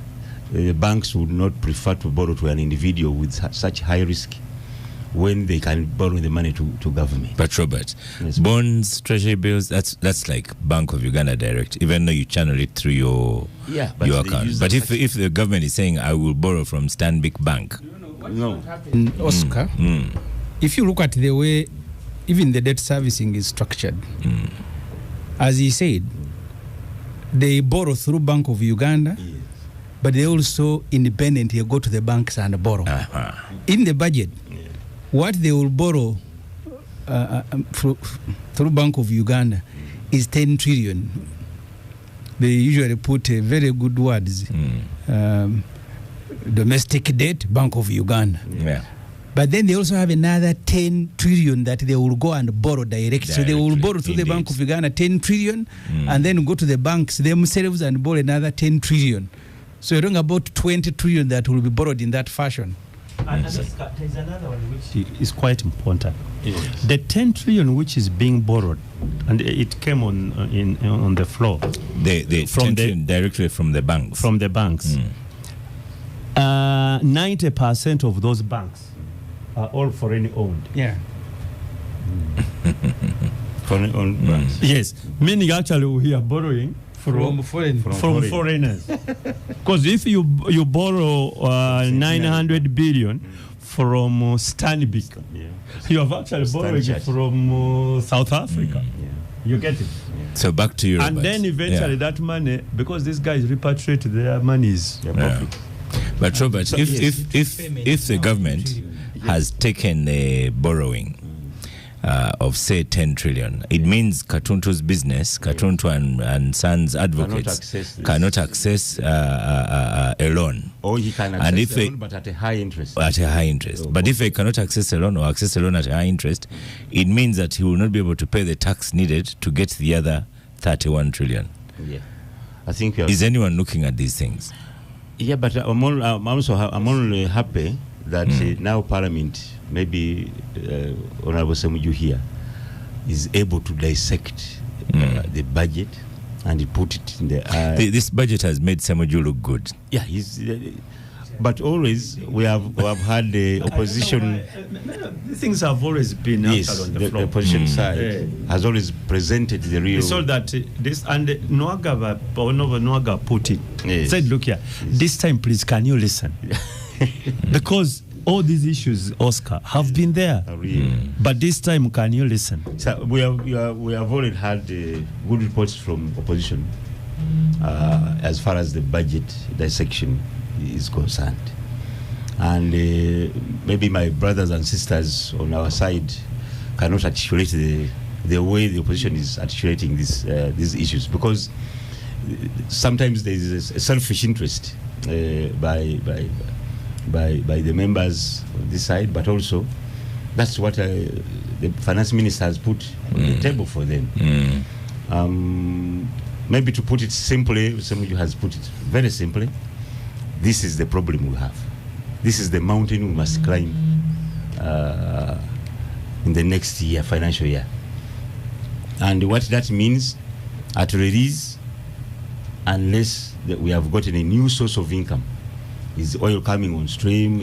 the banks would not prefer to borrow to an individual with such high risk when they can borrow the money to government. But Robert, bonds, treasury bills, that's like Bank of Uganda Direct, even though you channel it through your account. But if the government is saying, I will borrow from Stanbic Bank. No. Oscar, if you look at the way even the debt servicing is structured, as he said, they borrow through Bank of Uganda, but they also independently go to the banks and borrow. In the budget, what they will borrow through Bank of Uganda is 10 trillion. They usually put very good words. Domestic debt, Bank of Uganda. But then they also have another 10 trillion that they will go and borrow directly. So they will borrow through the Bank of Uganda 10 trillion and then go to the banks themselves and borrow another 10 trillion. So you're talking about 20 trillion that will be borrowed in that fashion. And there's another one which is quite important. The 10 trillion which is being borrowed, and it came on the floor. Directly from the banks. From the banks. 90% of those banks are all foreign owned. Yeah. Foreign owned banks. Yes, meaning actually we are borrowing from foreigners. Because if you borrow 900 billion from Stanbic, you have actually borrowing from South Africa. You get it? So back to you, Robert. And then eventually that money, because these guys repatriate their monies. But Robert, if the government has taken a borrowing of say 10 trillion, it means Katuntu's business, Katuntu and Sons Advocates cannot access a loan. Or he can access a loan, but at a high interest. At a high interest. But if he cannot access a loan or access a loan at a high interest, it means that he will not be able to pay the tax needed to get the other 31 trillion. I think we have. Is anyone looking at these things? Yeah, but I'm only happy that now Parliament, maybe Honorable Semuju here, is able to dissect the budget and put it in the. This budget has made Semuju look good. Yeah, but always we have had the opposition. These things have always been on the floor. The opposition side has always presented the real. So that this and Noaga put it. Yes. Said, look here, this time please can you listen? Because all these issues, Oscar, have been there. But this time can you listen? So we have already had good reports from opposition as far as the budget dissection is concerned, and maybe my brothers and sisters on our side cannot articulate the way the opposition is articulating these issues, because sometimes there is a selfish interest by the members of this side, but also that's what the finance minister has put on the table for them. Maybe to put it simply, somebody has put it very simply. This is the problem we have. This is the mountain we must climb in the next year, financial year. And what that means, at release, unless we have gotten a new source of income, is oil coming on stream?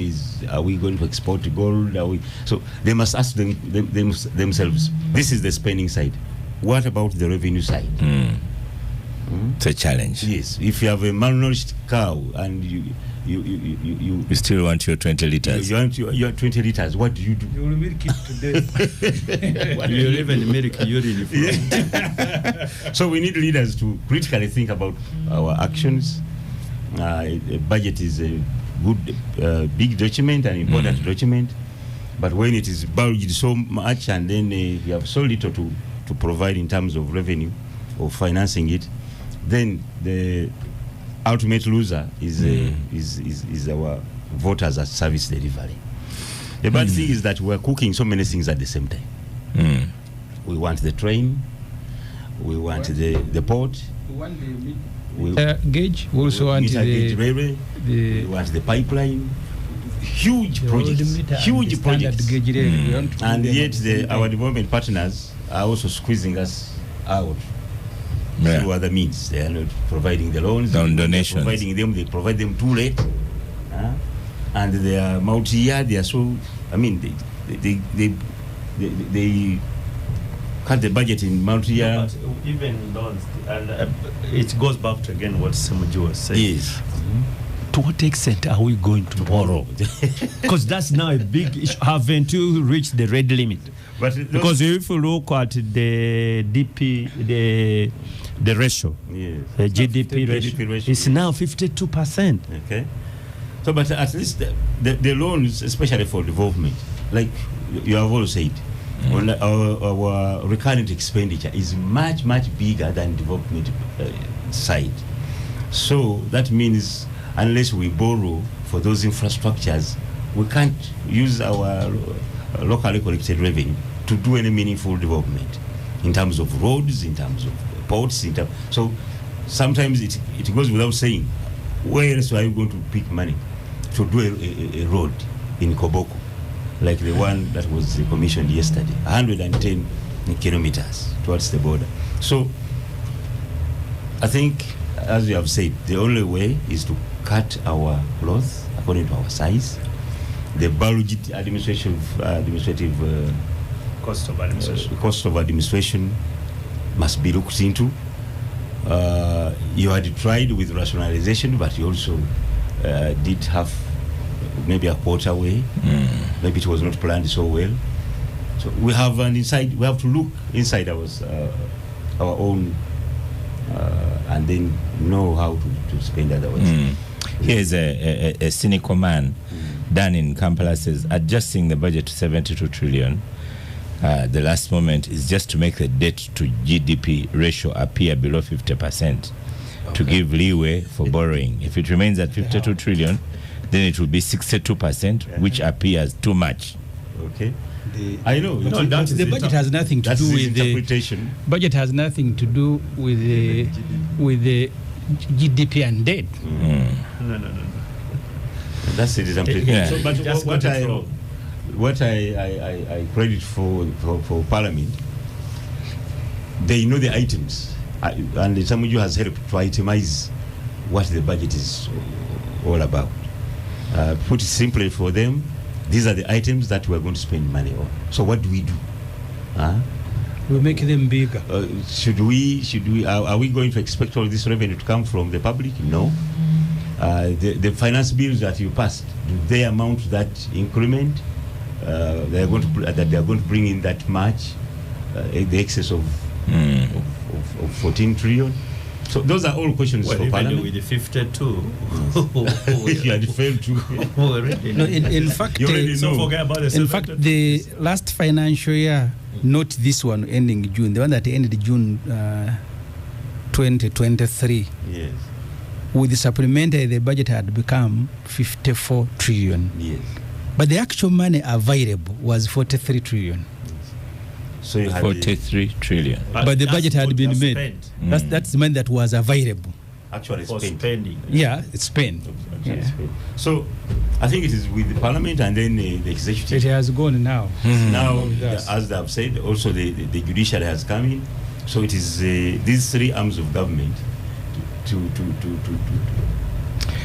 Are we going to export gold? So they must ask themselves. This is the spending side. What about the revenue side? It's a challenge. Yes, if you have a malnourished cow and you still want your 20 liters. You want your 20 liters. What do you do? You will milk it today. You live in milk urine. So we need leaders to critically think about our actions. A budget is a good, big document, an important document. But when it is bulged so much and then you have so little to provide in terms of revenue or financing it, then the ultimate loser is our voters at service delivery. The bad thing is that we're cooking so many things at the same time. We want the train, we want the port, We want the gauge, we also want gauge railway, we want the pipeline. Huge projects, huge projects. And yet our development partners are also squeezing us out through other means. They are not providing the loans, donations. They provide them too late, and they are multi-year. They are so. I mean, they cut the budget in multi-year. But even loans, and it goes back to again what Semuju was saying. Yes. To what extent are we going to borrow? Because that's now a big issue. Haven't you reached the red limit? Because if you look at the DP, the ratio, the GDP ratio, it's now 52%. Okay. So, but at least the loans, especially for development, like you have also said, our recurrent expenditure is much bigger than development side. So that means unless we borrow for those infrastructures, we can't use our locally collected revenue to do any meaningful development in terms of roads, in terms of ports. So sometimes it goes without saying, where else are you going to pick money to do a road in Koboko, like the one that was commissioned yesterday, 110 kilometers towards the border. So I think, as you have said, the only way is to cut our cloth according to our size. The bulged administrative Cost of administration must be looked into. You had tried with rationalization, but you also did have maybe a quarter way. Maybe it was not planned so well. So we have we have to look inside our own and then know how to spend otherwise. Here's a cynical man, Dan in Kampala, says adjusting the budget to 72 trillion. The last moment is just to make the debt to GDP ratio appear below 50%, to give leeway for borrowing. If it remains at 52 trillion, then it will be 62%, which appears too much. Okay. I know. The budget has nothing to do with interpretation. Budget has nothing to do with the GDP and debt. No. That's it. Yeah. So, but what I credit for Parliament, they know the items, and Samuju has helped to itemize what the budget is all about. Put it simply for them, these are the items that we are going to spend money on. So what do we do? We make them bigger. Should we? Are we going to expect all this revenue to come from the public? No. The finance bills that you passed, do they amount to that increment? They are going to bring in that much, the excess of 14 trillion. So those are all questions for Parliament. With the 52. You had failed to. No, in fact, forget about the in fact, the last financial year, not this one ending June, the one that ended June 2023. Yes. With the supplementary, the budget had become 54 trillion. Yes. But the actual money available was 43 trillion. So you had 43 trillion. But the budget had been made. That's the money that was available. actually for spent. spending. Yeah, it's spent. Spent. So I think it is with the Parliament and then the executive. It has gone now. Now, as I've said, also the judiciary has come in. So it is these three arms of government to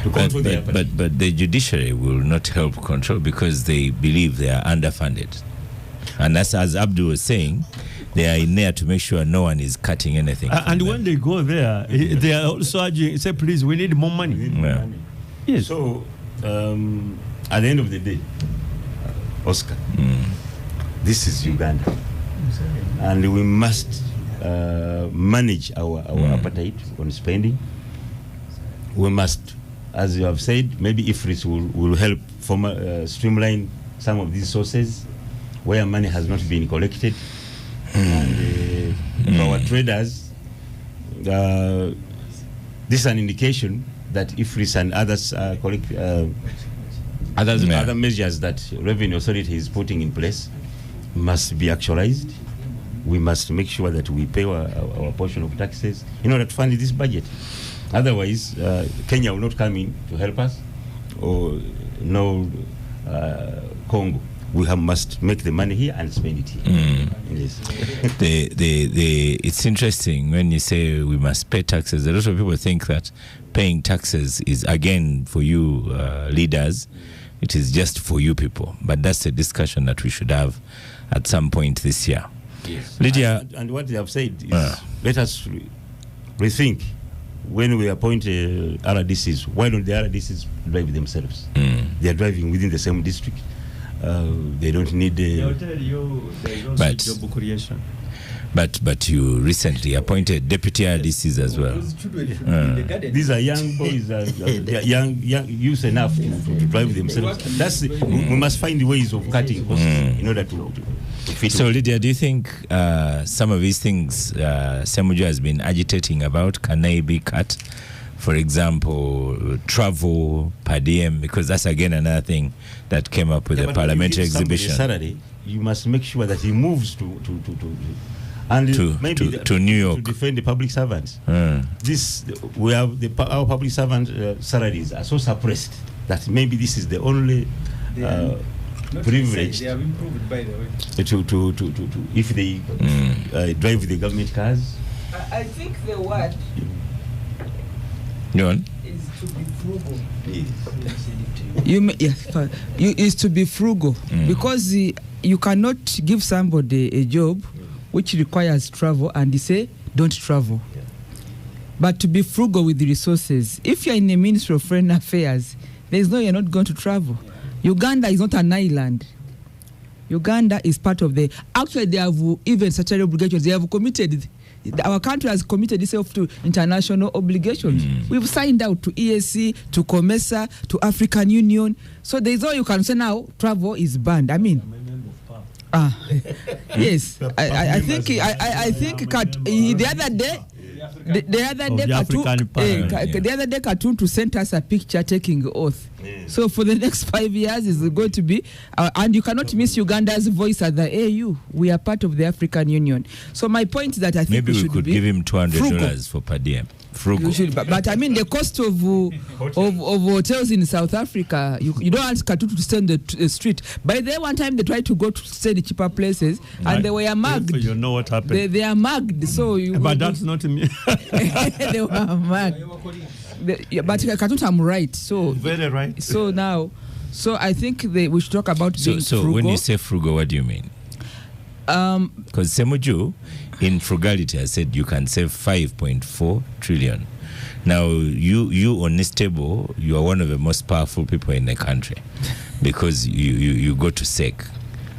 control the appetite. But the judiciary will not help control because they believe they are underfunded. And that's, as Abdul was saying, they are in there to make sure no one is cutting anything. And when they go there, they are also urging, say, please, we need more money. Money. Yes. So, at the end of the day, Oscar, this is Uganda. And we must manage our appetite on spending. We must, as you have said, maybe IFRIS will help streamline some of these sources where money has not been collected. And for our traders, this is an indication that IFRIS and others other measures that Revenue Authority is putting in place must be actualized. We must make sure that we pay our portion of taxes in order to fund this budget. Otherwise, Kenya will not come in to help us, or Congo. We must make the money here and spend it here. Yes. It's interesting when you say we must pay taxes. A lot of people think that paying taxes is, again, for you leaders, it is just for you people. But that's a discussion that we should have at some point this year. Yes. Lydia, and what they have said is, let us rethink when we appoint RDCs. Why don't the RDCs drive themselves? They are driving within the same district. They don't need They'll tell you there's also job creation. But you recently appointed deputy RDCs as well. These are young boys, young youth enough to drive themselves. We must find ways of cutting costs in order to fit. So, Lydia, do you think some of these things Semuju has been agitating about, can they be cut? For example, travel, per diem, because that's again another thing that came up with the parliamentary exhibition. Saturday, you must make sure that he moves to New York to defend the public servants. We have our public servant salaries are so suppressed that maybe this is the only privilege. They have improved, by the way. To if they drive the government cars. I think the word Go on. is to be frugal. Is to be frugal because you cannot give somebody a job which requires travel and you say don't travel. But to be frugal with the resources. If you're in the Ministry of Foreign Affairs, there's no you're not going to travel. Uganda is not an island. Uganda is part of actually they have even statutory obligations. They have committed. Our country has committed itself to international obligations. We've signed out to EAC, to COMESA, to African Union. So there's no you can say now travel is banned. I mean, yes. I think the other day Cartoon to send us a picture taking oath. So for the next 5 years is going to be, and you cannot miss Uganda's voice at the AU. We are part of the African Union. So my point is that I think maybe we could give him $200 for per diem. Frugal. But I mean the cost of hotels in South Africa, you don't ask Katutu to stay on the street. By the way, one time they tried to go to stay in cheaper places and they were mugged. You know what happened? They are mugged. So but that's not me. They were mugged. But Katutu, I'm right. So very right. So now, I think we should talk about being frugal. So when you say frugal, what do you mean? Because Semuju, in frugality, I said you can save 5.4 trillion. Now, you on this table, you are one of the most powerful people in the country because you go to SEC.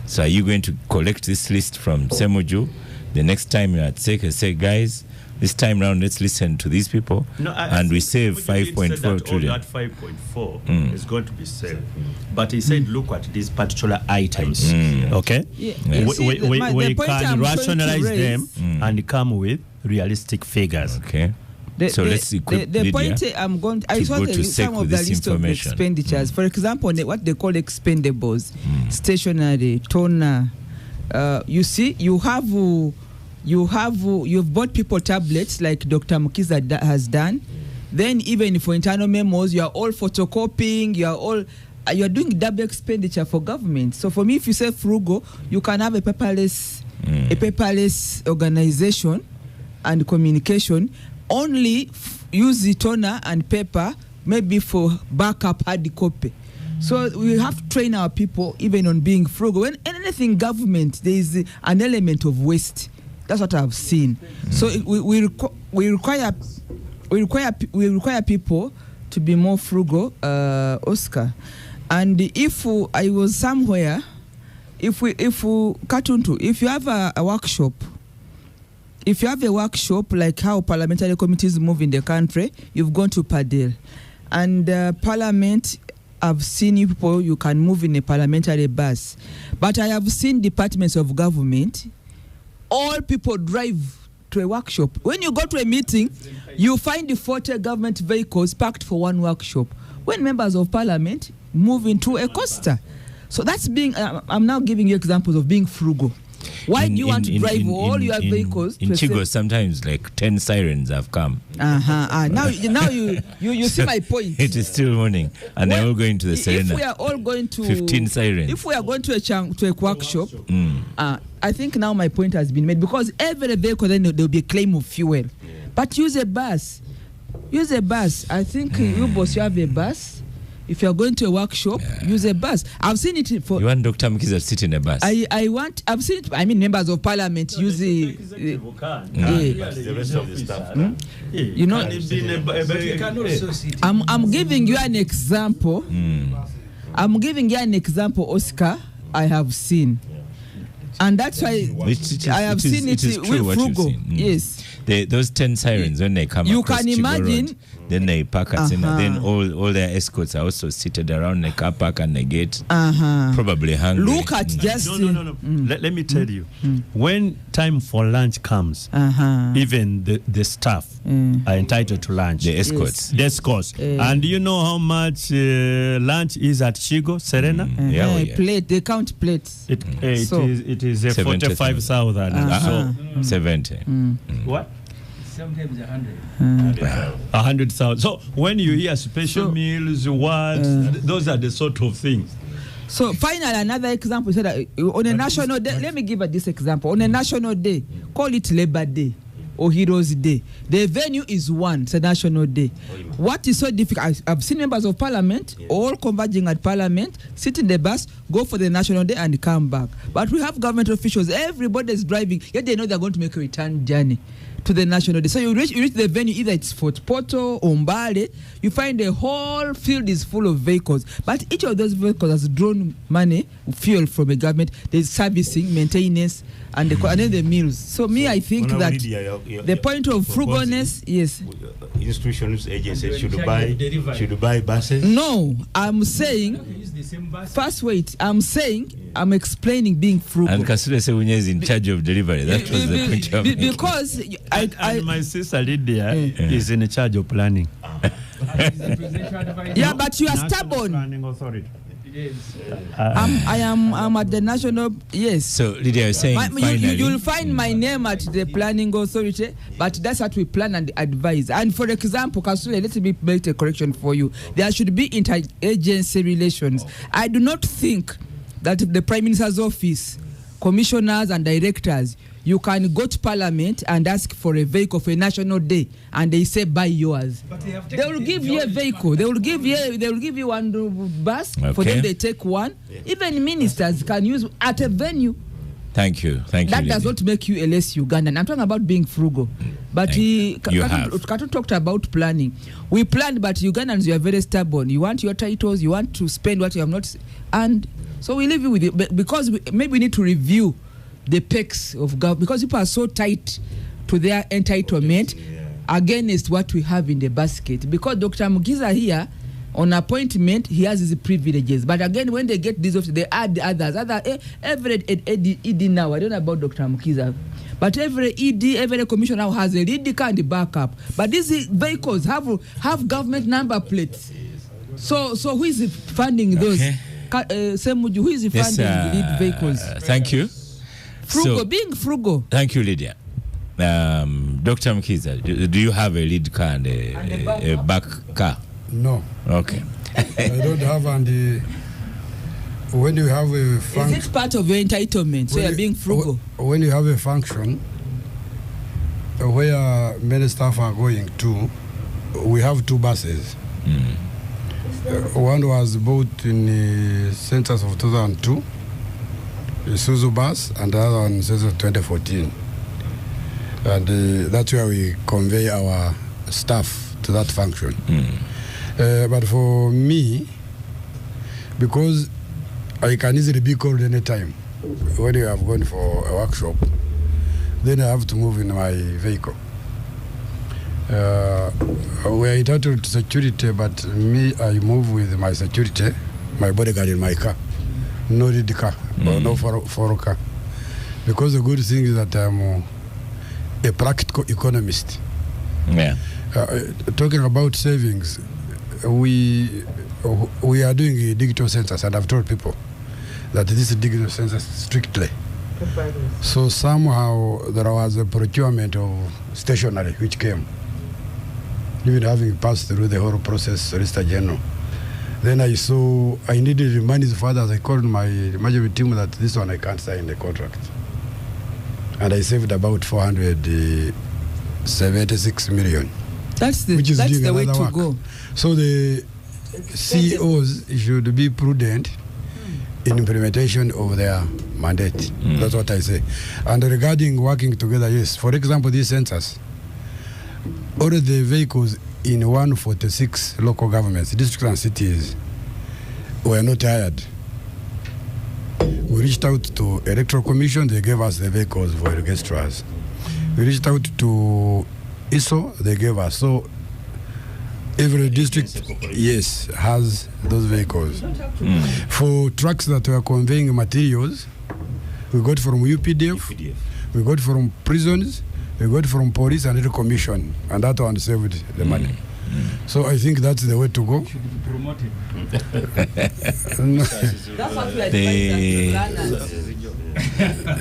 So are you going to collect this list from Semuju? The next time you're at SEC, and say, guys, this time round, let's listen to these people, and we save 5.4 trillion. All that 5.4 is going to be saved. But he said, look at these particular items. Okay? Yeah. We can rationalize them and come with realistic figures. Okay. So let's equip the point I'm going I saw some of the list of expenditures. For example, what they call expendables, stationery, toner. You see, you've bought people tablets like Dr. Mukiza has done. Then even for internal memos, you are all photocopying, you are doing double expenditure for government. So for me, if you say frugal, you can have a paperless organization and communication. Only use the toner and paper, maybe for backup hard copy. So we have to train our people even on being frugal. When anything government, there is an element of waste. That's what I've seen. So we require people to be more frugal, Oscar. And if I was somewhere, if you have a workshop. If you have a workshop, like how parliamentary committees move in the country, you've gone to Padel. And Parliament, I've seen people, you can move in a parliamentary bus. But I have seen departments of government, all people drive to a workshop. When you go to a meeting, you find the 40 government vehicles parked for one workshop. When members of parliament move into a coaster. So that's being, I'm now giving you examples of being frugal. Why do you want to drive all your vehicles? In Chigo, sometimes like 10 sirens have come. Now you see my point. It is still morning, and they're all going to the Serena. If we are all going to 15 sirens. If we are going to a workshop, I think now my point has been made, because every vehicle then there will be a claim of fuel. But use a bus. I think you boss, you have a bus. If you are going to a workshop, use a bus. I've seen it for. You want Dr. Mukiza to sit in a bus? I've seen it. I mean, members of parliament use the rest of the staff. You know, I'm giving you an example. I'm giving you an example, Oscar. I have seen, and that's why I have seen it with frugal. Yes. Those 10 sirens, when they come, you can imagine. Road, then they park at Sena. Then all their escorts are also seated around the car park and the gate, probably hungry. Look at just no. Let me tell you, when time for lunch comes, even the staff are entitled to lunch. The escorts, and you know how much lunch is at Chigo Serena? Plate. They count plates. It is 45,000. 70. What? Sometimes 100. 100,000. So when you hear special meals, those are the sort of things. So finally, another example. So that on a national day, let me give this example. On a national day, call it Labor Day or Heroes Day. The venue is one. It's a national day. What is so difficult? I've seen members of parliament all converging at parliament, sit in the bus, go for the national day and come back. But we have government officials. Everybody is driving. Yet they know they're going to make a return journey to the national day. So you reach the venue, either it's Fort Portal or Mbale, you find the whole field is full of vehicles. But each of those vehicles has drawn money, fuel from the government. There's servicing, maintenance, and then the meals. So I think that the point of frugalness, yes. Institutions, agencies should buy buses. No, I'm saying. First, wait. I'm explaining being frugal. And Kasule Sewunya is in charge of delivery. That was the point of because and my sister Lydia is in charge of planning. Yeah, but you are stubborn. Planning Authority. I'm at the national. Yes. So Lydia, you're saying you'll find my name at the planning authority, but that's what we plan and advise. And for example, Kasule, let me make a correction for you. There should be interagency relations. I do not think that the Prime Minister's office, commissioners and directors, you can go to Parliament and ask for a vehicle for a national day, and they say buy yours. They will give you a vehicle. They will give you one bus. Okay. For them, they take one. Yeah. Even ministers can use at a venue. Thank you. That does not make you a less Ugandan. I'm talking about being frugal. But Kato talked about planning. We planned, but Ugandans, you are very stubborn. You want your titles. You want to spend what you have not, and so we leave you with it. Because maybe we need to review the pecs of government, because people are so tight to their entitlement against what we have in the basket. Because Dr. Mugiza here, on appointment, he has his privileges. But again, when they get these offices, they add the others. Every ED now, I don't know about Dr. Mugiza, but every ED, every commissioner now has a lead car and the backup. But these vehicles have government number plates. So who is funding those? Who is funding lead vehicles? Thank you. Being frugal. Thank you, Lydia. Dr. Mkiza, do you have a lead car and a back car? No. Okay. I don't have, and when you have a function... Is it part of your entitlement? So you're being frugal? When you have a function where many staff are going to, we have two buses. One was bought in the Census of 2002, the Suzu bus, and the other one Census 2014. And that's where we convey our staff to that function. But for me, because I can easily be called anytime when you have gone for a workshop, then I have to move in my vehicle. We are entitled to security, but me, I move with my security, my bodyguard in my car. No lead car, or no for car. Because the good thing is that I'm a practical economist. Yeah. Talking about savings, we are doing a digital census, and I've told people that this is digital census strictly. So somehow there was a procurement of stationery which came, even having passed through the whole process, Solicitor General. Then I saw I needed monies further. I called my management team that this one I can't sign the contract, and I saved about 476 million. That's the way to go. So the CEOs should be prudent in implementation of their mandate. That's what I say. And regarding working together, yes. For example, this census, all the vehicles in 146 local governments, districts and cities, were not hired. We reached out to Electoral Commission, they gave us the vehicles for registrars. We reached out to ISO, they gave us. So every district, yes, has those vehicles. For trucks that were conveying materials, we got from UPDF, we got from prisons, we got from police and the commission, and that one saved the money. So I think that's the way to go. Should be promoted. That's what we are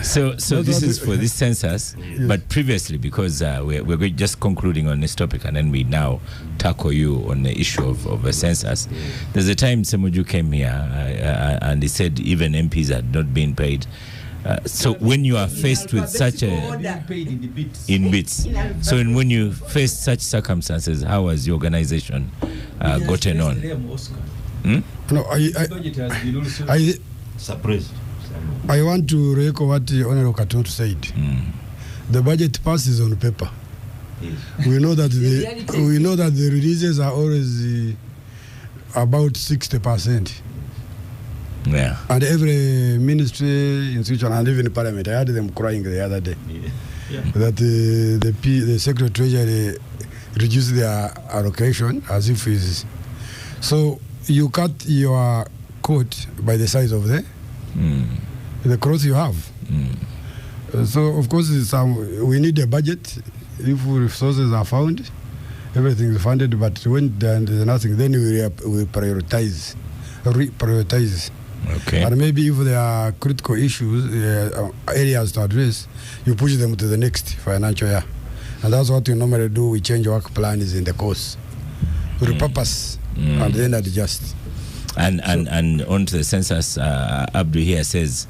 So this is for this census, but previously, because we're just concluding on this topic, and then we now tackle you on the issue of a census. There's a time Semuju came here and he said even MPs had not been paid. So when you are faced with such in bits, so when you face such circumstances, how has your organization gotten on? No, I Suppressed. I want to recall what Honorable Katonto said. The budget passes on paper. Yes. We know that the releases are always about 60%. Yeah. And every ministry, institution, and even Parliament, I heard them crying the other day that the Secretary of Treasury reduced their allocation as if it's... So you cut your coat by the size of the clothes you have. So of course we need a budget. If resources are found, Everything is funded, but when there's nothing, then we prioritize. Okay. And maybe if there are critical issues, areas to address, you push them to the next financial year. And that's what we normally do. We change work plans in the course. We repurpose and then adjust. And on to the census, Abdu here says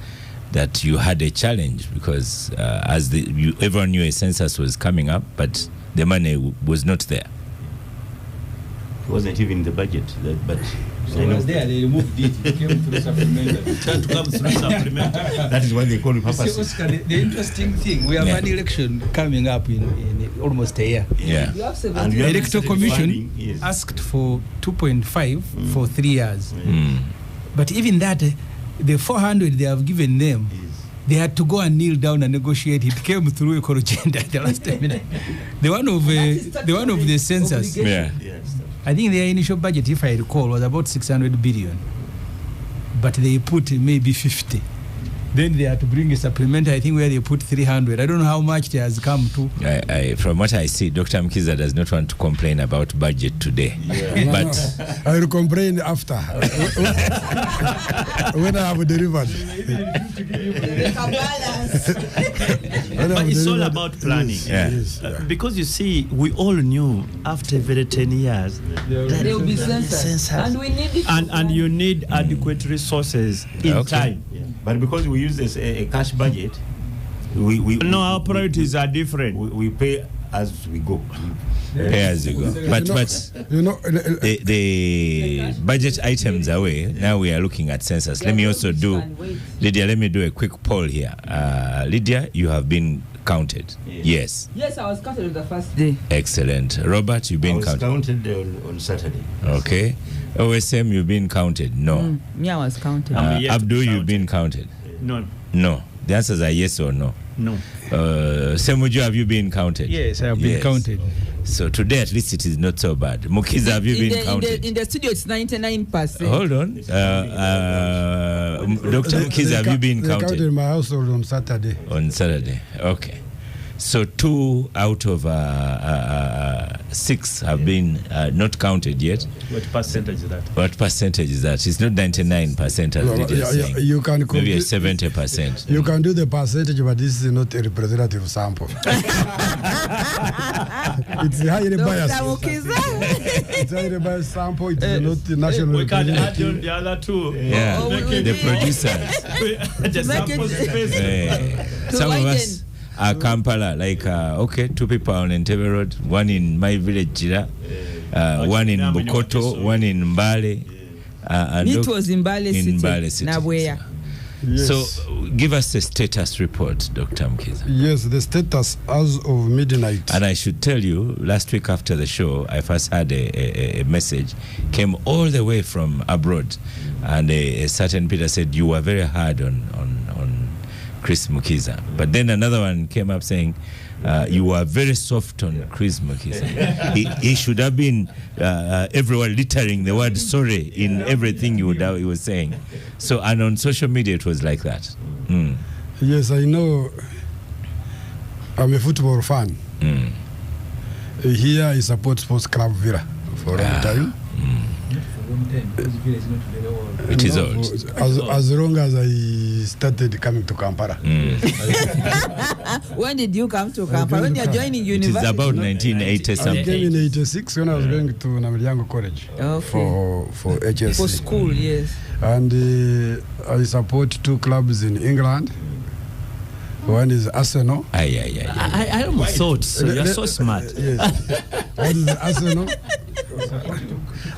that you had a challenge because everyone knew a census was coming up, but the money was not there. It wasn't even in the budget, but So it was there, they removed it, it came through supplemental. It had to come through supplemental. that is what they call it purpose. Oscar, the interesting thing, we have an election coming up in almost a year. Yeah. And The Electoral Commission funding, yes. asked for 2.5 for 3 years. But even that, the 400 they have given them, they had to go and kneel down and negotiate. It came through a agenda at the last minute. The one of the census. Yeah. I think their initial budget, if I recall, was about 600 billion. But they put maybe 50. Then they had to bring a supplement, I think, where they put 300. I don't know how much it has come to. From what I see, Dr. Mkiza does not want to complain about budget today. Yeah. But I will complain after. When I have delivered. But it's all about planning. Yes. Because you see, we all knew after every 10 years There will be census. And we need it. and you need adequate resources in time. Yeah. But because we use this, a cash budget, we Our priorities are different. We pay as we go. pay as you go. But the budget items are away. Now we are looking at census. Let me also do, Lydia, let me do a quick poll here. Lydia, you have been counted. Yes. Yes, I was counted on the first day. Excellent. Robert, you've been counted. On Saturday. Okay. OSM, you've been counted. No. Me, I was counted. Abdul, you've been counted. No. No. The answers are yes or no. No. Semuju, have you been counted? Yes, I have been counted. So today, at least, it is not so bad. Mukiza, have you been counted? In the studio, it's 99%. Hold on. Dr. Mukiza, have you been They counted in counted? my household on Saturday. On Saturday. Okay. So 2 out of 6 have been not counted yet. What percentage is that? What percentage is that? It's not 99% as Lydia is saying. You can Maybe a 70%. You can do the percentage, but this is not a representative sample. It's highly biased. It's highly biased sample. It is not the national We can add representative. on the other two. Yeah, the producers. Just sample space. Some of us are Kampala, like, 2 people on Entebbe Road, one in my village, Jira, one in Bukoto, one in Mbale. And It was in Mbale City. Nabweya. Yes. So, give us a status report, Dr. Mkiza. Yes, the status as of midnight. And I should tell you, last week after the show, I first had a message, came all the way from abroad, and a certain Peter said, you were very hard on Chris Mukiza. But then another one came up saying, you were very soft on Chris Mukiza. he should have been everyone littering the word sorry in everything he was saying. So, and on social media it was like that. Yes, I know. I'm a football fan. Here I support Sports Club Villa for a long time. It is old. As long as I started coming to Kampala. When did you come to Kampala? When you are joining It university? is about 1980 I something. came in 86 when I was going to Namilyango College for HSC. For school, yes. And I support 2 clubs in England. One is Arsenal. I almost thought so. You're so smart. Yes. One is Arsenal.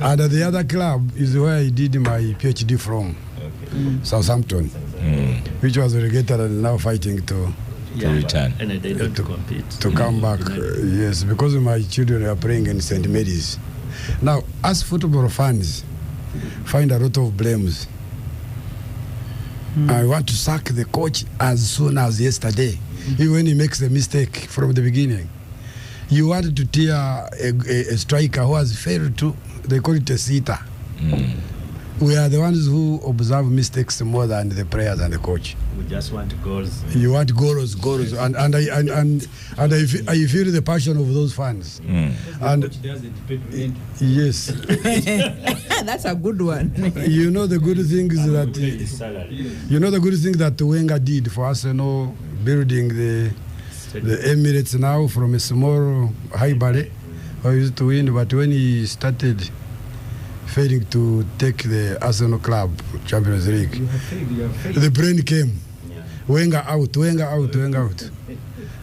And the other club is where I did my PhD from, Southampton, which was relegated and now fighting to return. And they don't compete. to come back. Yes, because my children are playing in St. Mary's. Now, as football fans, find a lot of blames. I want to sack the coach as soon as yesterday, even when he makes a mistake from the beginning. You wanted to tear a striker who has failed to, they call it a sitter, We are the ones who observe mistakes more than the players and the coach. We just want goals. You want goals, and I feel the passion of those fans. And yes, that's a good one. You know the good things that Wenger did for Arsenal, building the Emirates now from a small high valley. I used to win, but when he started failing to take the Arsenal club Champions League, the brain came. Wenger out.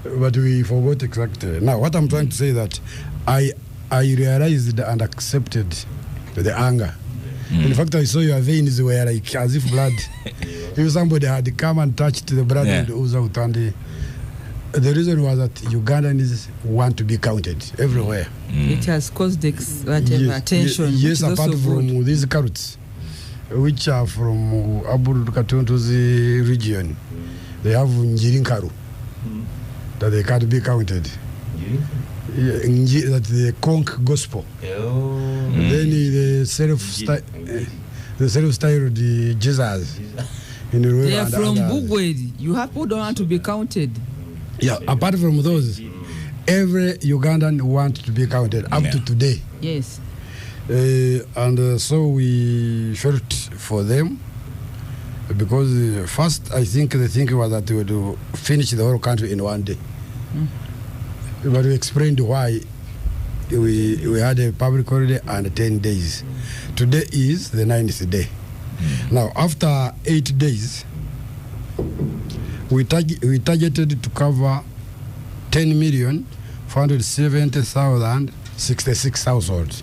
But we forgot exactly. Now, what I'm trying to say is that I realized and accepted the anger. In fact, I saw your veins were like as if blood. If somebody had come and touched the blood and ooze out, and the reason was that Ugandans want to be counted everywhere. It has caused attention. Yes, apart from these carrots, which are from Abul Katuntu's region, they have Njirinkaru, that they can't be counted. That the conch gospel. Then the self-styled Jesus. They are from Bugwedi. You have who don't want to be counted. Yeah, apart from those, every Ugandan wants to be counted up to today. Yes. And so we felt for them because first I think the thinking was that we would finish the whole country in one day. But we explained why we had a public holiday and 10 days. Today is the 9th day. Now, after 8 days, we targeted to cover 10,470,066 households.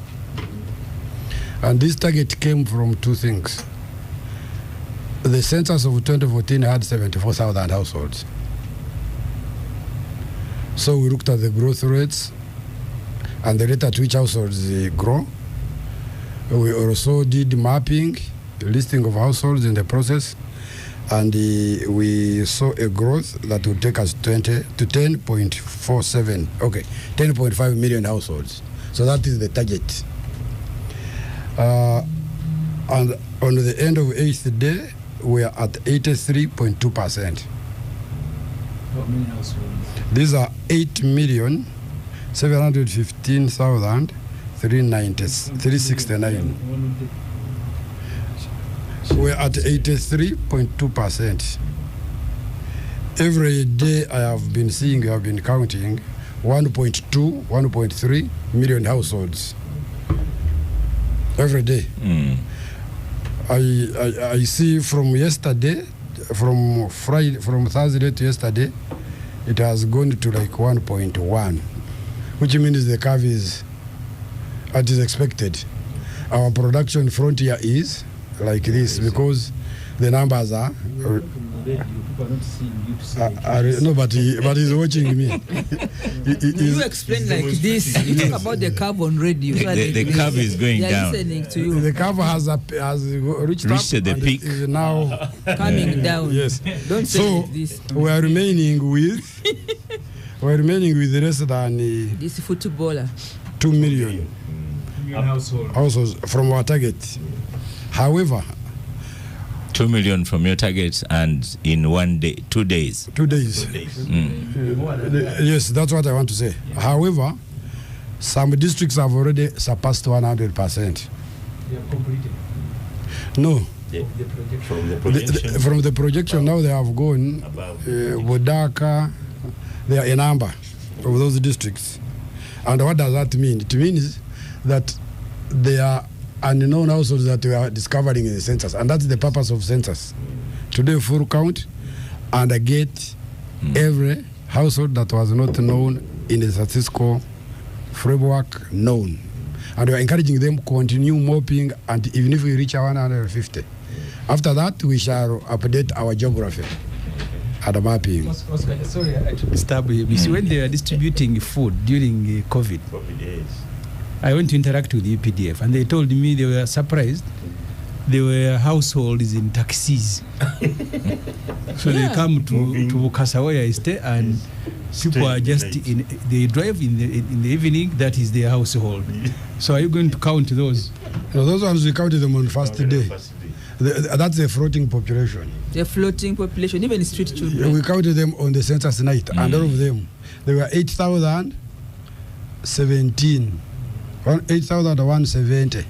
And this target came from two things. The census of 2014 had 74,000 households. So we looked at the growth rates and the rate at which households grow. We also did mapping, listing of households in the process, and we saw a growth that would take us to 10.5 million households. So that is the target. And on the end of 8th day, we are at 83.2%. What many households? These are 8,715,369. We're at 83.2%. Every day I have been counting 1.2, 1.3 million households. Every day. I see from yesterday, from Thursday to yesterday, it has gone to like 1.1, which means the curve is as is expected. Our production frontier is like this because the numbers are. No, but he's watching me. You explain like this. You talk about the curve on radio. So the curve is going down. Listening to you. The curve has reached up the peak. is now coming down. Yes. Don't say so like this. We are remaining with less than this footballer. 2 million households from our target. However, 2 million from your target, and in 1 day, 2 days. 2 days. Yes, that's what I want to say. Yeah. However, some districts have already surpassed 100%. They have completed. No. From the projection. From the projection, now they have gone. Bodaka, they are a number of those districts. And what does that mean? It means that they are unknown households that we are discovering in the census, and that's the purpose of census. Today, full count and get every household that was not known in the statistical framework known, and we are encouraging them to continue mopping, and even if we reach 150, after that we shall update our geography and mapping. Oscar, sorry, I took a stab here. You see, when they were distributing food during COVID, I went to interact with the EPDF, and they told me they were surprised there were households in taxis. So they come to Bukasa where I stay, and people are just they drive in the evening. That is their household. So are you going to count those? No, those ones we counted them on first day. That's a floating population. The floating population, even street children. Yeah, we counted them on the census night, and all of them, there were 8,170.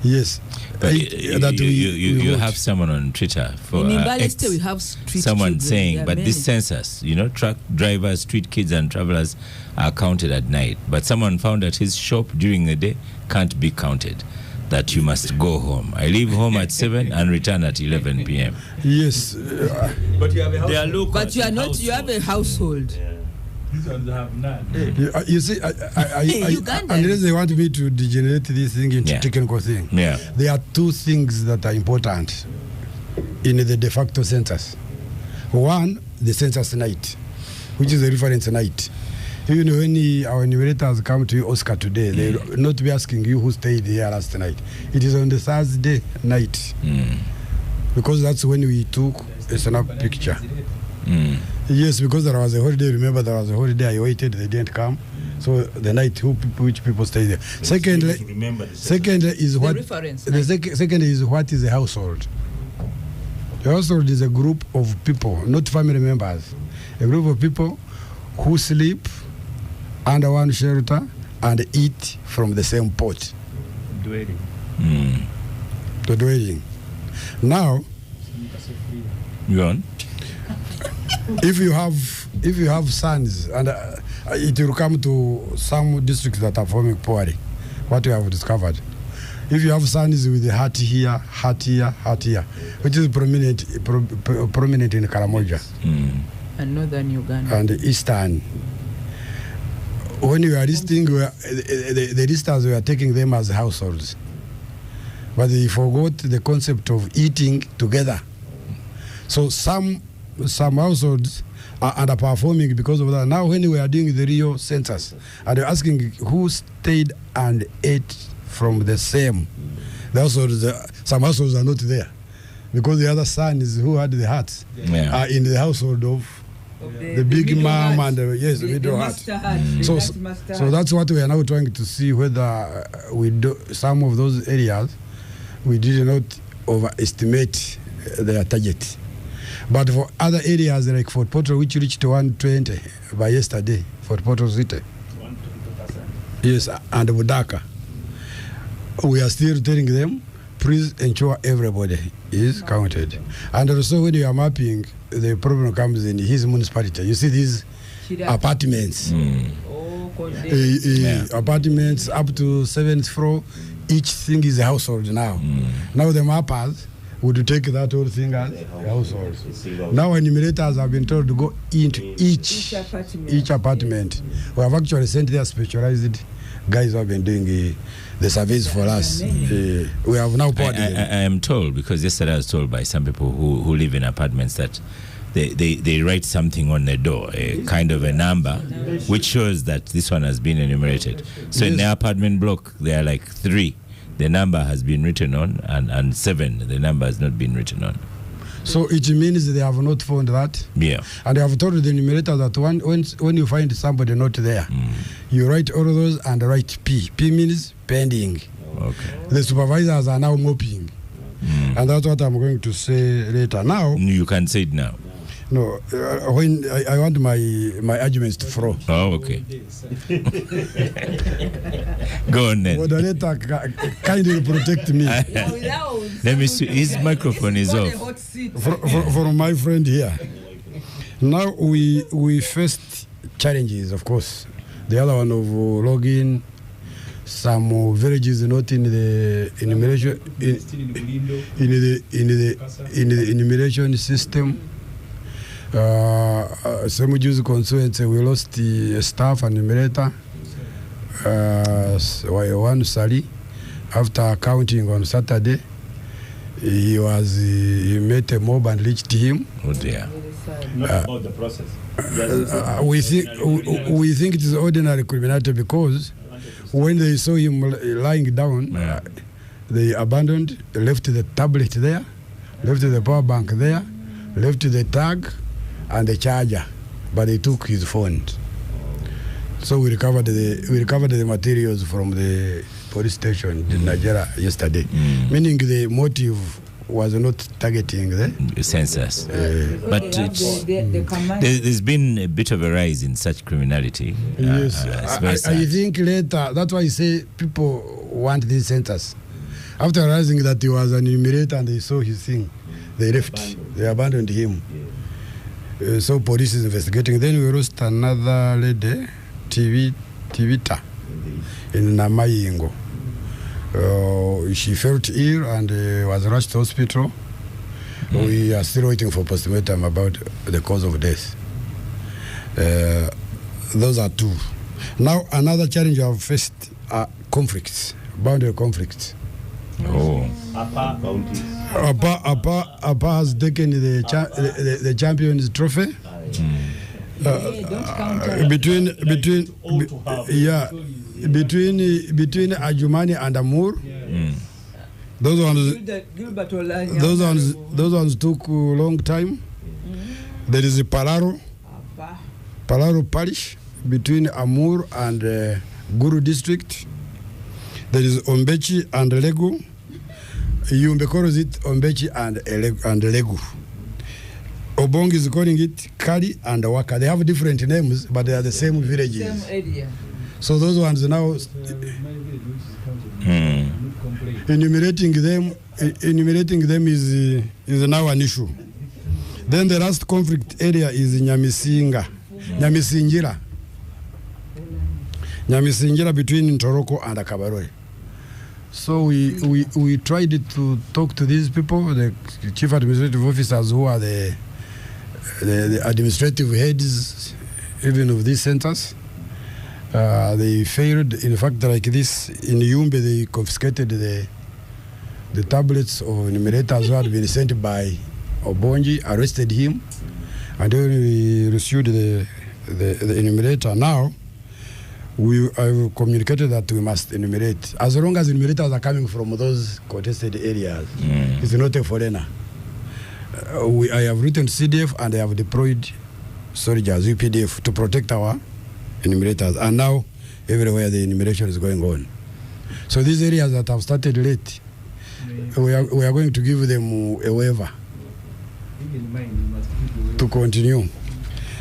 Yes. But you have someone on Twitter for in Imbaleste we have street someone children. saying, but this census, truck drivers, street kids, and travelers are counted at night. But someone found that his shop during the day can't be counted. That you must go home. I leave home at 7 and return at 11 p.m. Yes. But you have a household. But you are not. You have a household. These ones have none. You see, unless they want me to degenerate this thing into technical thing, there are two things that are important in the de facto census. One, the census night, which is the reference night. Even when our enumerators come to you, Oscar, today, they will not be asking you who stayed here last night. It is on the Thursday night, because that's when we took a snap picture. Yes, because there was a holiday. Remember, there was a holiday. I waited; they didn't come. So the night, which people stay there. Secondly, is what the second is what is a household. A household is a group of people, not family members. A group of people who sleep under one shelter and eat from the same pot. Dwelling. The dwelling. Now, go on. If you have sons, and it will come to some districts that are forming poorly, what we have discovered. If you have sons with the heart here, which is prominent in Karamoja, and northern Uganda, and eastern. When we are listing, the listers were taking them as households, but they forgot the concept of eating together. So some households are underperforming because of that. Now, when we are doing the Rio census, and they're asking who stayed and ate from the same, some households are not there because the other sons who had the hearts are in the household of the big mom and the middle heart. So that's what we are now trying to see, whether we do some of those areas we did not overestimate their target. But for other areas like Fort Portal, which reached 120 by yesterday, Fort Portal City, yes, and Budaka, we are still telling them, please ensure everybody is counted. And also when you are mapping, the problem comes in his municipality. You see these apartments, apartments up to 7th floor, each thing is a household now. Now the mappers would take that whole thing as a household. Now enumerators have been told to go into each apartment. We have actually sent their specialized guys who have been doing the surveys for us. We have now poured I am told, because yesterday I was told by some people who live in apartments that they write something on the door, a kind of a number, which shows that this one has been enumerated. So in the apartment block, there are like 3. The number has been written on, and 7, the number has not been written on. So it means they have not found that. Yeah. And they have told the enumerator that when you find somebody not there, you write all of those and write P. P means pending. Okay. The supervisors are now mopping. And that's what I'm going to say later. Now. You can say it now. No, when I want my arguments to flow. Oh, okay. Go on then. Moderator, kindly protect me. Let me see. His microphone is off. For my friend here. Now we faced challenges, of course. The other one of logging, some villages not in the enumeration in the enumeration system. Semujuzi constituency, we lost the staff and enumerator. One Sali, after counting on Saturday, he met a mob and reached him. Oh dear. Not about the process. We think it is ordinary criminality because when they saw him lying down, they abandoned, left the tablet there, left the power bank there, left the tag and the charger, but they took his phone. So we recovered the materials from the police station in Nigeria yesterday, meaning the motive was not targeting the census. But there's been a bit of a rise in such criminality. Yes, I think later, that's why I say people want this census. After realizing that he was an enumerator and they saw his thing, they left, they abandoned him. So police is investigating. Then we lost another lady, Tivita, in Namayingo. She felt ill and was rushed to hospital. We are still waiting for postmortem about the cause of death. Those are two. Now another challenge I've faced are conflicts, boundary conflicts. Apa has taken the Champions Trophy. Between Ajumani and Amur. Those ones took a long time. There is a Palaro Parish between Amur and Guru district. There is Ombechi and Legu. Yumbe calls it Ombechi and Legu. Obong is calling it Kali and Waka. They have different names, but they are the same villages. Same area. So those ones now enumerating them is now an issue. Then the last conflict area is Nyamisingira between Ntoroko and Akabaroi. So we tried to talk to these people, the chief administrative officers who are the administrative heads even of these centers. They failed. In fact, like this, in Yumbe, they confiscated the tablets of enumerators who had been sent by Obonji, arrested him, and then we resued the enumerator. Now, I've communicated that we must enumerate. As long as enumerators are coming from those contested areas, it's not a foreigner. I have written CDF and I have deployed soldiers, UPDF, to protect our enumerators. And now, everywhere the enumeration is going on. So these areas that have started late, we are going to give them a waiver to continue.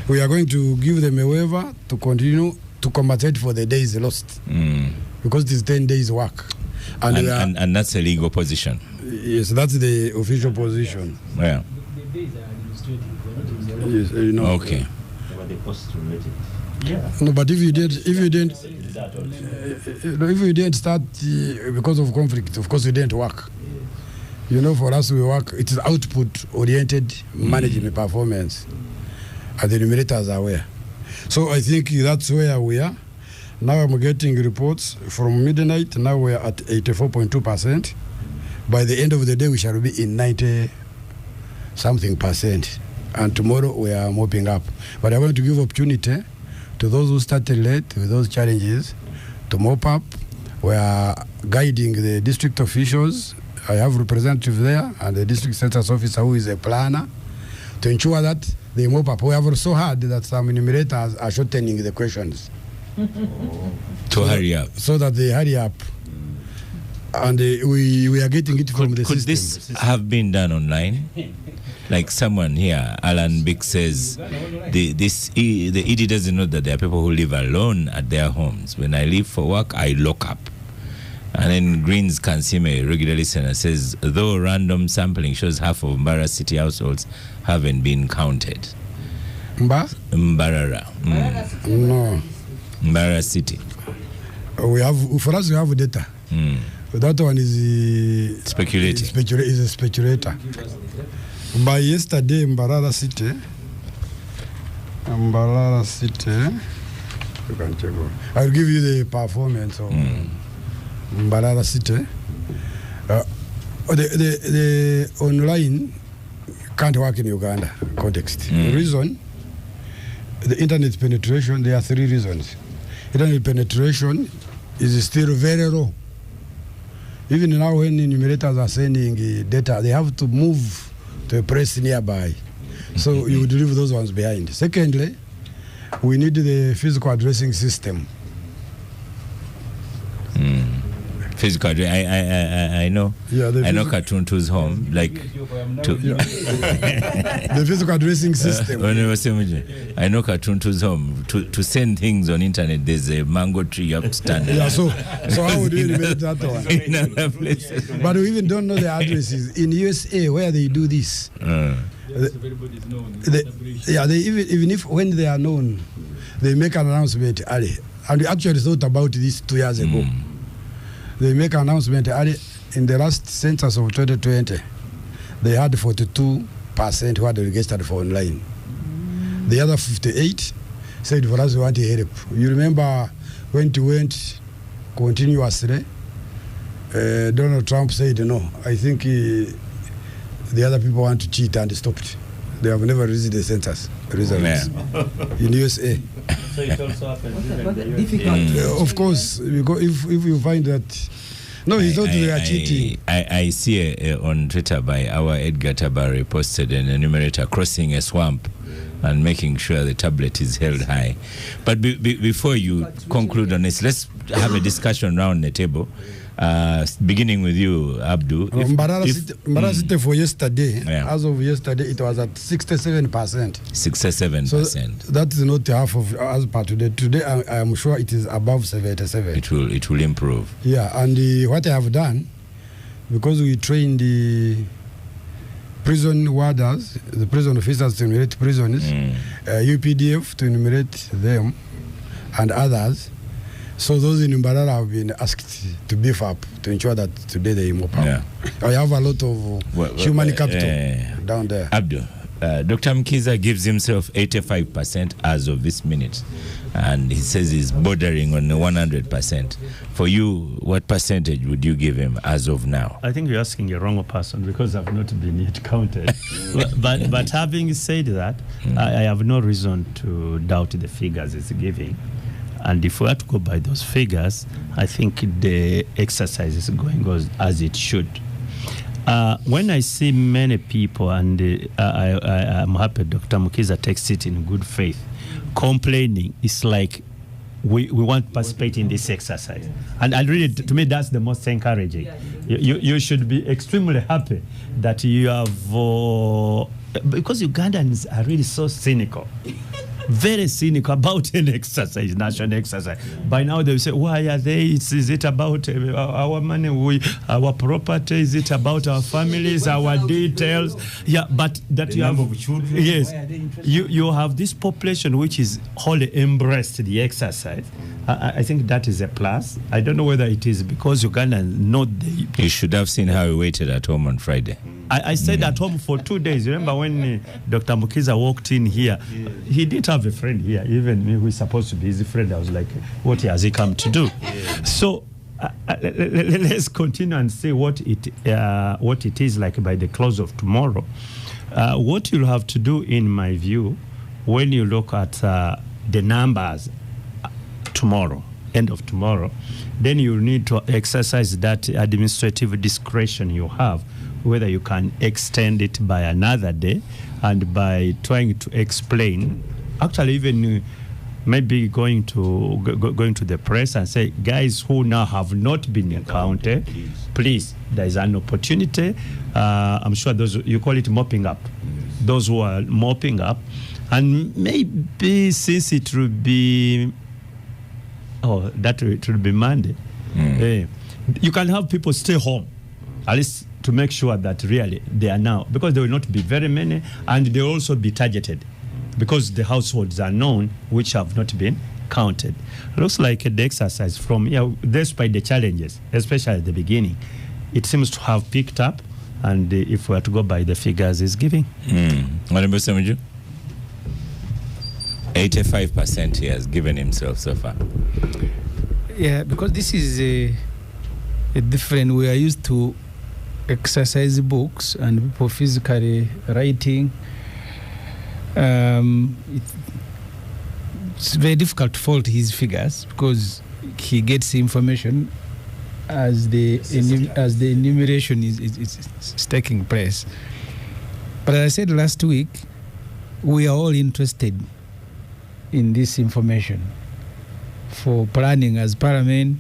We are going to give them a waiver to continue to compensate for the days lost, because it is 10 days work. And that's a legal position. Yes, that's the official position. Yeah. The days are administrative. Yes, you know. Okay. But the cost related. Yeah. No, but if you didn't start because of conflict, of course you didn't work. You know, for us we work. It is output-oriented management performance, and the enumerators are aware. So I think that's where we are. Now I'm getting reports from midnight. Now we are at 84.2%. By the end of the day, we shall be in 90-something%. And tomorrow we are mopping up. But I want to give opportunity to those who started late with those challenges to mop up. We are guiding the district officials. I have representatives there and the district census officer who is a planner to ensure that they mop up. We have also heard that some enumerators are shortening the questions. To hurry up. So that they hurry up. And we are getting it from the system. Could this have been done online? Like someone here, Alan Bick says, the ED doesn't know that there are people who live alone at their homes. When I leave for work, I lock up. And then Greens Kansime, regular listener, says, though random sampling shows half of Mbara city households haven't been counted. Mbarara. No. Mbara city. For us, we have data. That one is speculating. Is a speculator. By yesterday, Mbarara city, you can check. I'll give you the performance of Mbarara city. The online can't work in Uganda context. The reason, the internet penetration, there are 3 reasons. Internet penetration is still very low. Even now when enumerators are sending data, they have to move to a place nearby. So you would leave those ones behind. Secondly, we need the physical addressing system. Physical, I know. Yeah, I know Katuntu's home, like the physical addressing system. I know Katuntu's home. To send things on internet, there's a mango tree you have to stand. Yeah, so how would you enumerate that one? In other places. But we even don't know the addresses in USA where they do this. Everybody's known. They even if when they are known, they make an announcement early. And we actually thought about this 2 years ago. They make an announcement early. In the last census of 2020, they had 42% who had registered for online. The other 58 said, for us, we want help. You remember when it went continuously, Donald Trump said, no, I think the other people want to cheat and stopped. They have never released the census results in USA. So it also happens. Of course, because if you find that, no, he thought they are cheating. I see on Twitter by our Edgar Tabari posted an enumerator crossing a swamp and making sure the tablet is held high. But before you conclude on this, let's have a discussion around the table. Beginning with you, Abdu. Mbarara City for yesterday, as of yesterday, it was at 67%. 67%. So that is not half of as per today. Today, I am sure it is above 77. It will improve. Yeah, and what I have done, because we trained the prison warders, the prison officers to enumerate prisoners, UPDF to enumerate them, and others. So those in Mbarara have been asked to beef up to ensure that today they mop up. Yeah. I have a lot of human capital down there. Abdul, Dr. Mkiza gives himself 85% as of this minute, and he says he's bordering on 100%. For you, what percentage would you give him as of now? I think you're asking a wrong person because I've not been yet counted. but having said that, I have no reason to doubt the figures it's giving. And if we have to go by those figures, I think the exercise is going as it should. When I see many people, and I'm happy Dr. Mukiza takes it in good faith, complaining, it's like we want to participate in this exercise. And really, to me, that's the most encouraging. You should be extremely happy that you have, because Ugandans are really so cynical. Very cynical about an exercise, national exercise. By now they will say, why are they? Is it about our money, our property? Is it about our families, our details? Yeah, but that you have, yes, you have this population which is wholly embraced the exercise. I think that is a plus. I don't know whether it is because Uganda not the. You should have seen how we waited at home on Friday. I stayed at home for 2 days. Remember when Dr. Mukiza walked in here? He didn't have a friend here. Even me, who is supposed to be his friend, I was like, what has he come to do? So let's continue and see what it is like by the close of tomorrow. What you'll have to do, in my view, when you look at the numbers tomorrow, end of tomorrow, then you need to exercise that administrative discretion you have, whether you can extend it by another day, and by trying to explain, actually even maybe going to the press and say, guys who now have not been counted, please, there is an opportunity. I'm sure those, you call it mopping up, those who are mopping up, and maybe since it will be, that it will be Monday, you can have people stay home, at least to make sure that really they are now, because there will not be very many, and they will also be targeted because the households are known which have not been counted. Looks like the exercise from here, despite the challenges, especially at the beginning, it seems to have picked up, and if we are to go by the figures it's giving. 85% he has given himself so far. Yeah, because this is a different, we are used to exercise books and people physically writing. It's very difficult to fault his figures because he gets information as the enumeration is taking place. But as I said last week, we are all interested in this information for planning as Parliament,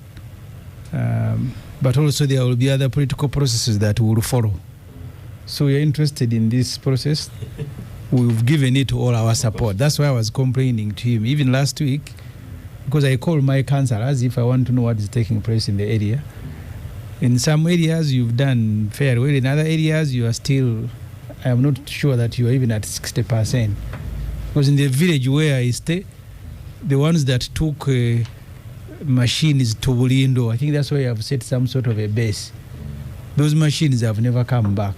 but also there will be other political processes that will follow. So we are interested in this process. We've given it all our support. That's why I was complaining to him even last week, because I called my councillors if I want to know what is taking place in the area. In some areas you've done fairly well. In other areas you are still, I am not sure that you are even at 60%. Because in the village where I stay, the ones that took machines to Bulindo, I think that's why I have set some sort of a base. Those machines have never come back.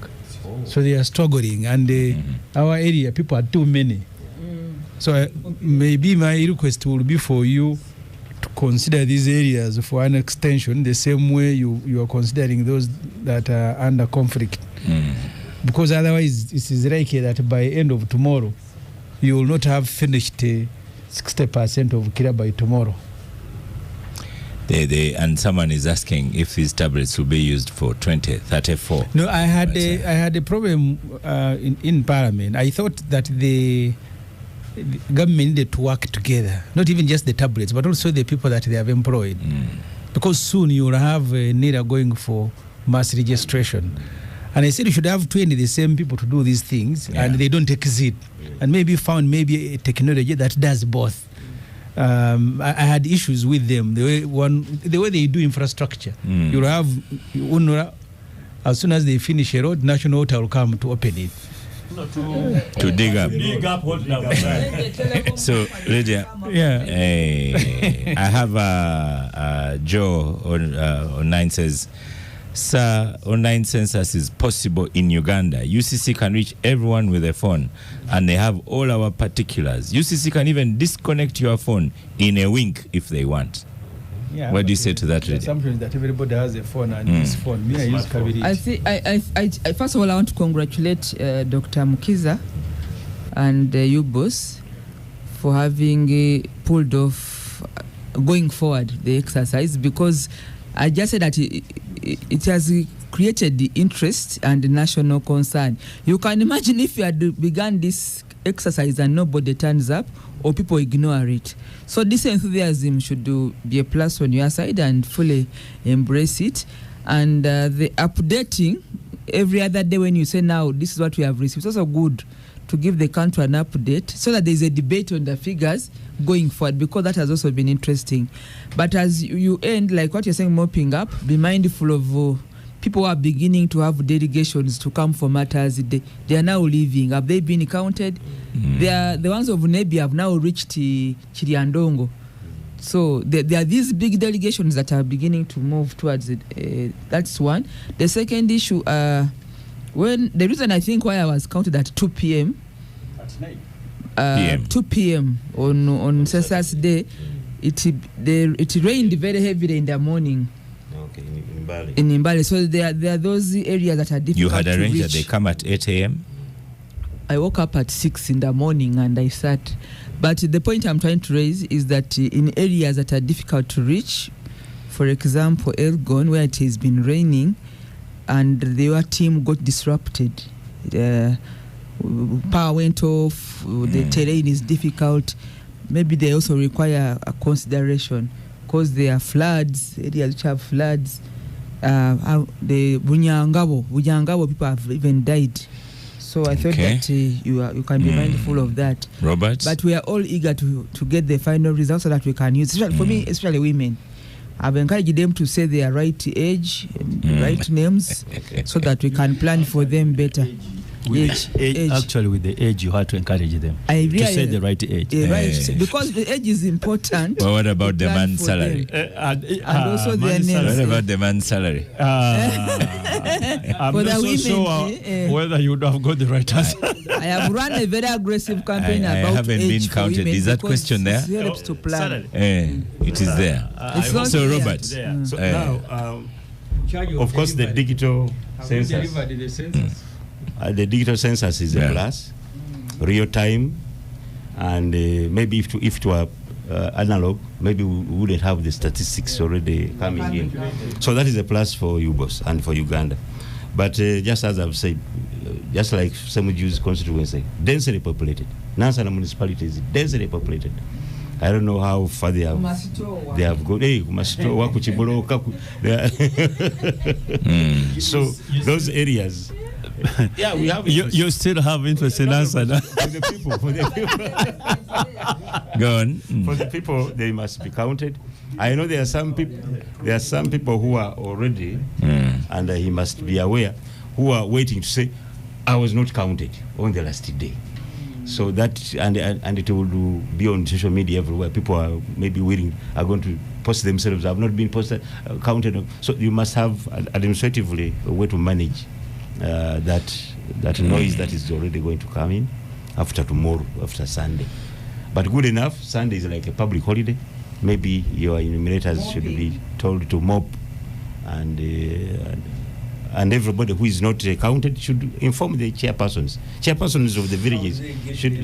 So they are struggling, and our area, people are too many. So maybe my request will be for you to consider these areas for an extension the same way you are considering those that are under conflict. Because otherwise it is likely that by end of tomorrow you will not have finished 60% of Kira by tomorrow. And someone is asking if these tablets will be used for 2034. No, I had a problem in Parliament. I thought that the government needed to work together, not even just the tablets, but also the people that they have employed. Because soon you will have NIRA going for mass registration. And I said you should have trained the same people to do these things, and they don't exist. And maybe found maybe a technology that does both. I had issues with them, the way they do infrastructure. You'll have UNRWA, as soon as they finish a road, National Water will come to open it. To dig up. So, Lydia, I have Joe online says, Sir, online census is possible in Uganda. UCC can reach everyone with a phone, and they have all our particulars. UCC can even disconnect your phone in a wink if they want. Yeah, what do you say to that? The assumption is that everybody has a phone, and this phone. Me, I use Kabiri. I first of all, I want to congratulate Dr. Mukiza and you, boss, for having pulled off going forward the exercise, because I just said that it has created the interest and the national concern. You can imagine if you had begun this exercise and nobody turns up or people ignore it. So this enthusiasm should be a plus on your side and fully embrace it. And the updating every other day when you say now this is what we have received, it's also good to give the country an update so that there's a debate on the figures going forward, because that has also been interesting. But as you end, like what you're saying, mopping up, be mindful of people who are beginning to have delegations to come for matters. They are now leaving. Have they been counted? They are, the ones of Nebi have now reached Chiriandongo. So there are these big delegations that are beginning to move towards it. That's one. The second issue, when the reason I think why I was counted at 2 p.m. At night. 2 p.m. on Census Day, it rained very heavily in the morning. Okay, in Mbale. In Mbale. So there are those areas that are difficult to reach. You had arranged that they come at 8 a.m.? I woke up at 6 in the morning and I sat. But the point I'm trying to raise is that in areas that are difficult to reach, for example, Elgon, where it has been raining, and their team got disrupted. Power went off, the terrain is difficult. Maybe they also require a consideration, because there are floods, areas which have floods. The Bunyangabo people have even died. So I thought that you can be mindful of that. Robert? But we are all eager to get the final results so that we can use, especially for me, especially women. I've encouraged them to say their right age, right names, so that we can plan for them better. Age. Actually, with the age, you have to encourage them to say the right age. Right, because the age is important. Well, what about the man's salary? And also their names. What about the man's salary? I'm not so sure whether you would have got the right answer. I have run a very aggressive campaign I about haven't age been counted. Is that question there? It helps to plan. It is there. So, Robert. So now, of course, the digital census. The digital census is a plus, real time, and maybe if it were analog, maybe we wouldn't have the statistics already coming in. So that is a plus for UBOS and for Uganda. But just as I've said, just like some Jews constituency, densely populated. Nansana municipality is densely populated. I don't know how far they have gone. Hey, so those areas. Yeah, we have. You still have interest in answer. For the people. Go on. For the people, they must be counted. I know there are some people. There are some people who are already, and he must be aware, who are waiting to say, "I was not counted on the last day." So that and it will be on social media everywhere. People are maybe are going to post themselves. Have not been posted, counted. So you must have administratively a way to manage that noise that is already going to come in after tomorrow, after Sunday. But good enough, Sunday is like a public holiday. Maybe your enumerators should be told to mop, and everybody who is not counted should inform the chairpersons. Chairpersons of the villages should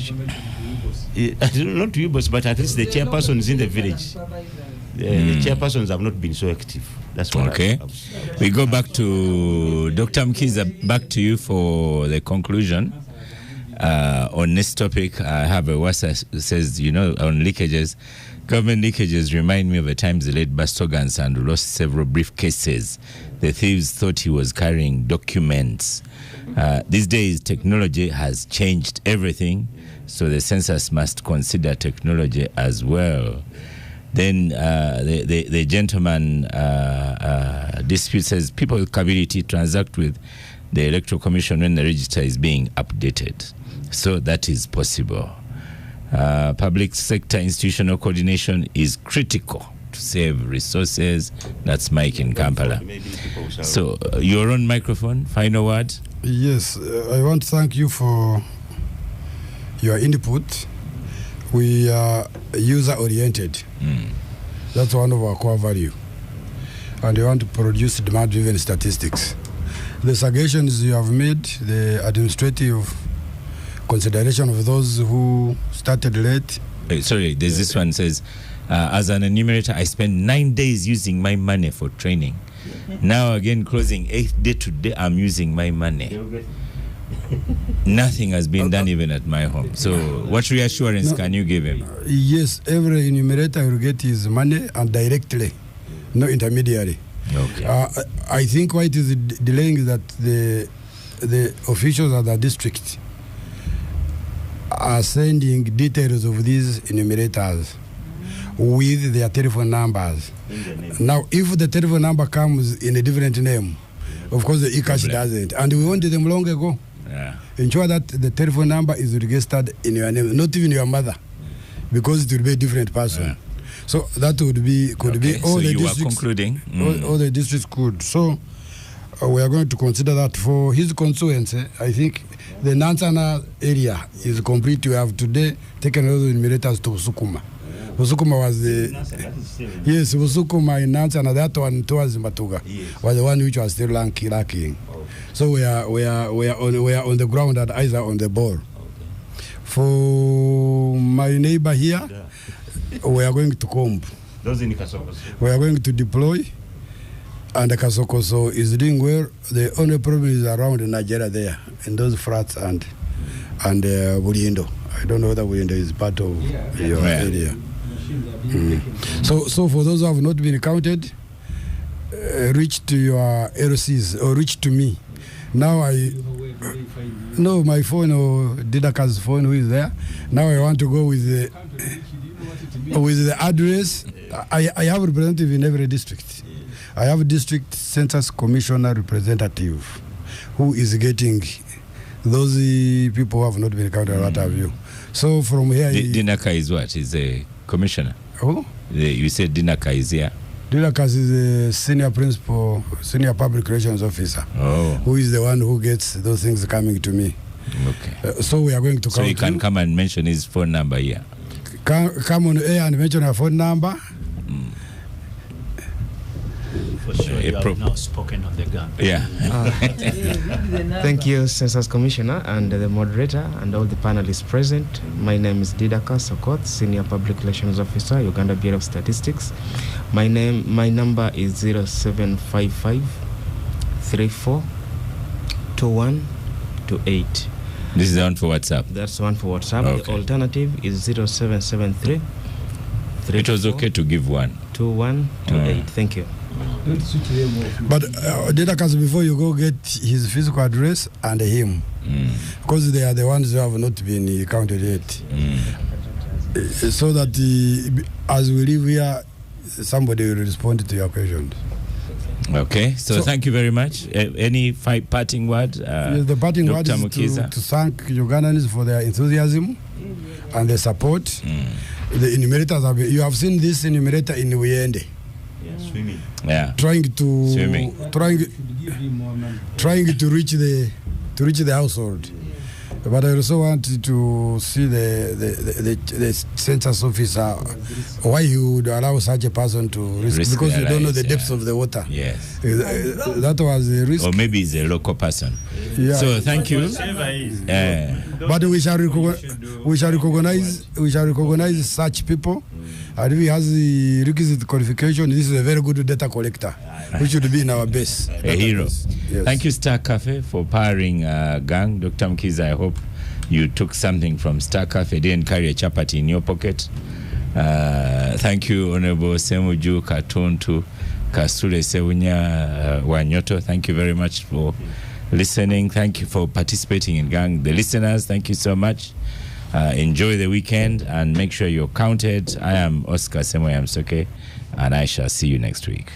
not to you, boss, but at least the chairpersons in the village. The chairpersons have not been so active. That's what. Okay. We go back to Dr. Mkiza, back to you for the conclusion. On this topic, I have a WhatsApp that says, on leakages, government leakages remind me of the times the late Bastogan Sandu lost several briefcases. The thieves thought he was carrying documents. These days, technology has changed everything, so the census must consider technology as well. Then the gentleman dispute says people with capability transact with the Electoral Commission when the register is being updated. So that is possible. Public sector institutional coordination is critical to save resources. That's Mike in Kampala. So your own microphone, final word. Yes, I want to thank you for your input. We are user-oriented. That's one of our core value. And we want to produce demand-driven statistics. The suggestions you have made, the administrative consideration of those who started late. Sorry, there's this one says, as an enumerator, I spent 9 days using my money for training. Now again, closing 8th day today, I'm using my money. Nothing has been done even at my home. So what reassurance can you give him? Yes, every enumerator will get his money and directly, no intermediary. Okay. I think why it is delaying is that the officials at the district are sending details of these enumerators with their telephone numbers. Now, if the telephone number comes in a different name, of course the e-cash doesn't. And we wanted them long ago. Yeah. Ensure that the telephone number is registered in your name, not even your mother, because it will be a different person. Yeah. So that could be all the districts. You are concluding. All the districts could. So we are going to consider that for his constituency. I think the Nansana area is complete. We have today taken all the enumerators to Usukuma. Usukuma was Usukuma in Nansana. That one towards Matuga was the one which was still lacking. So we are on the ground and eyes are on the ball. For my neighbor here, we are going to comb. Those in Kasokoso. We are going to deploy, and the Kasokoso is doing well. The only problem is around Nigeria there, in those flats and Burindo. I don't know whether Burindo is part of your area. So for those who have not been counted, reach to your LCs or reach to me. Now my phone or Didaka's phone who is there. Now I want to go with the address. I have a representative in every district. I have a district census commissioner representative who is getting those people who have not been counted. What have you? So from here, Dinaka is what? Is a commissioner? Oh, you said Dinaka is here. Dinakas is a senior public relations officer, who is the one who gets those things coming to me. Okay. So we are going to. So you can come and mention his phone number here. Come on air and mention her phone number. For sure, you have now spoken on the gang. Yeah. Thank you, Census Commissioner and the moderator and all the panelists present. My name is Didaka Sokoth, Senior Public Relations Officer, Uganda Bureau of Statistics. My number is 0755 34 2128. This is the one for WhatsApp. That's the one for WhatsApp. Okay. The alternative is 0773. It was okay to give one. 2128. Thank you. But data cast before you go get his physical address and him, because they are the ones who have not been counted yet. So that as we live here, somebody will respond to your questions. Okay, so thank you very much. Any parting word? Yes, the parting word is to thank Ugandans for their enthusiasm and their support. The enumerators you have seen this enumerator in Uyende. Swimming. Yeah. Trying to reach the household. But I also want to see the census officer why he would allow such a person to risk because you don't know the depth of the water. Yes. That was a risk. Or maybe he's a local person. Yeah. So thank you. But we shall recognize such people. And if he has the requisite qualification, this is a very good data collector, which should be in our base. A hero. Yes. Thank you, Star Cafe, for powering gang. Dr. Mkiza, I hope you took something from Star Cafe, didn't carry a chapati in your pocket. Thank you, Honorable Semuju Katuntu Kasule Sewunya Wanyoto. Thank you very much for listening. Thank you for participating in gang. The listeners, thank you so much. Enjoy the weekend and make sure you're counted. I am Oscar Semoyamsoke, and I shall see you next week.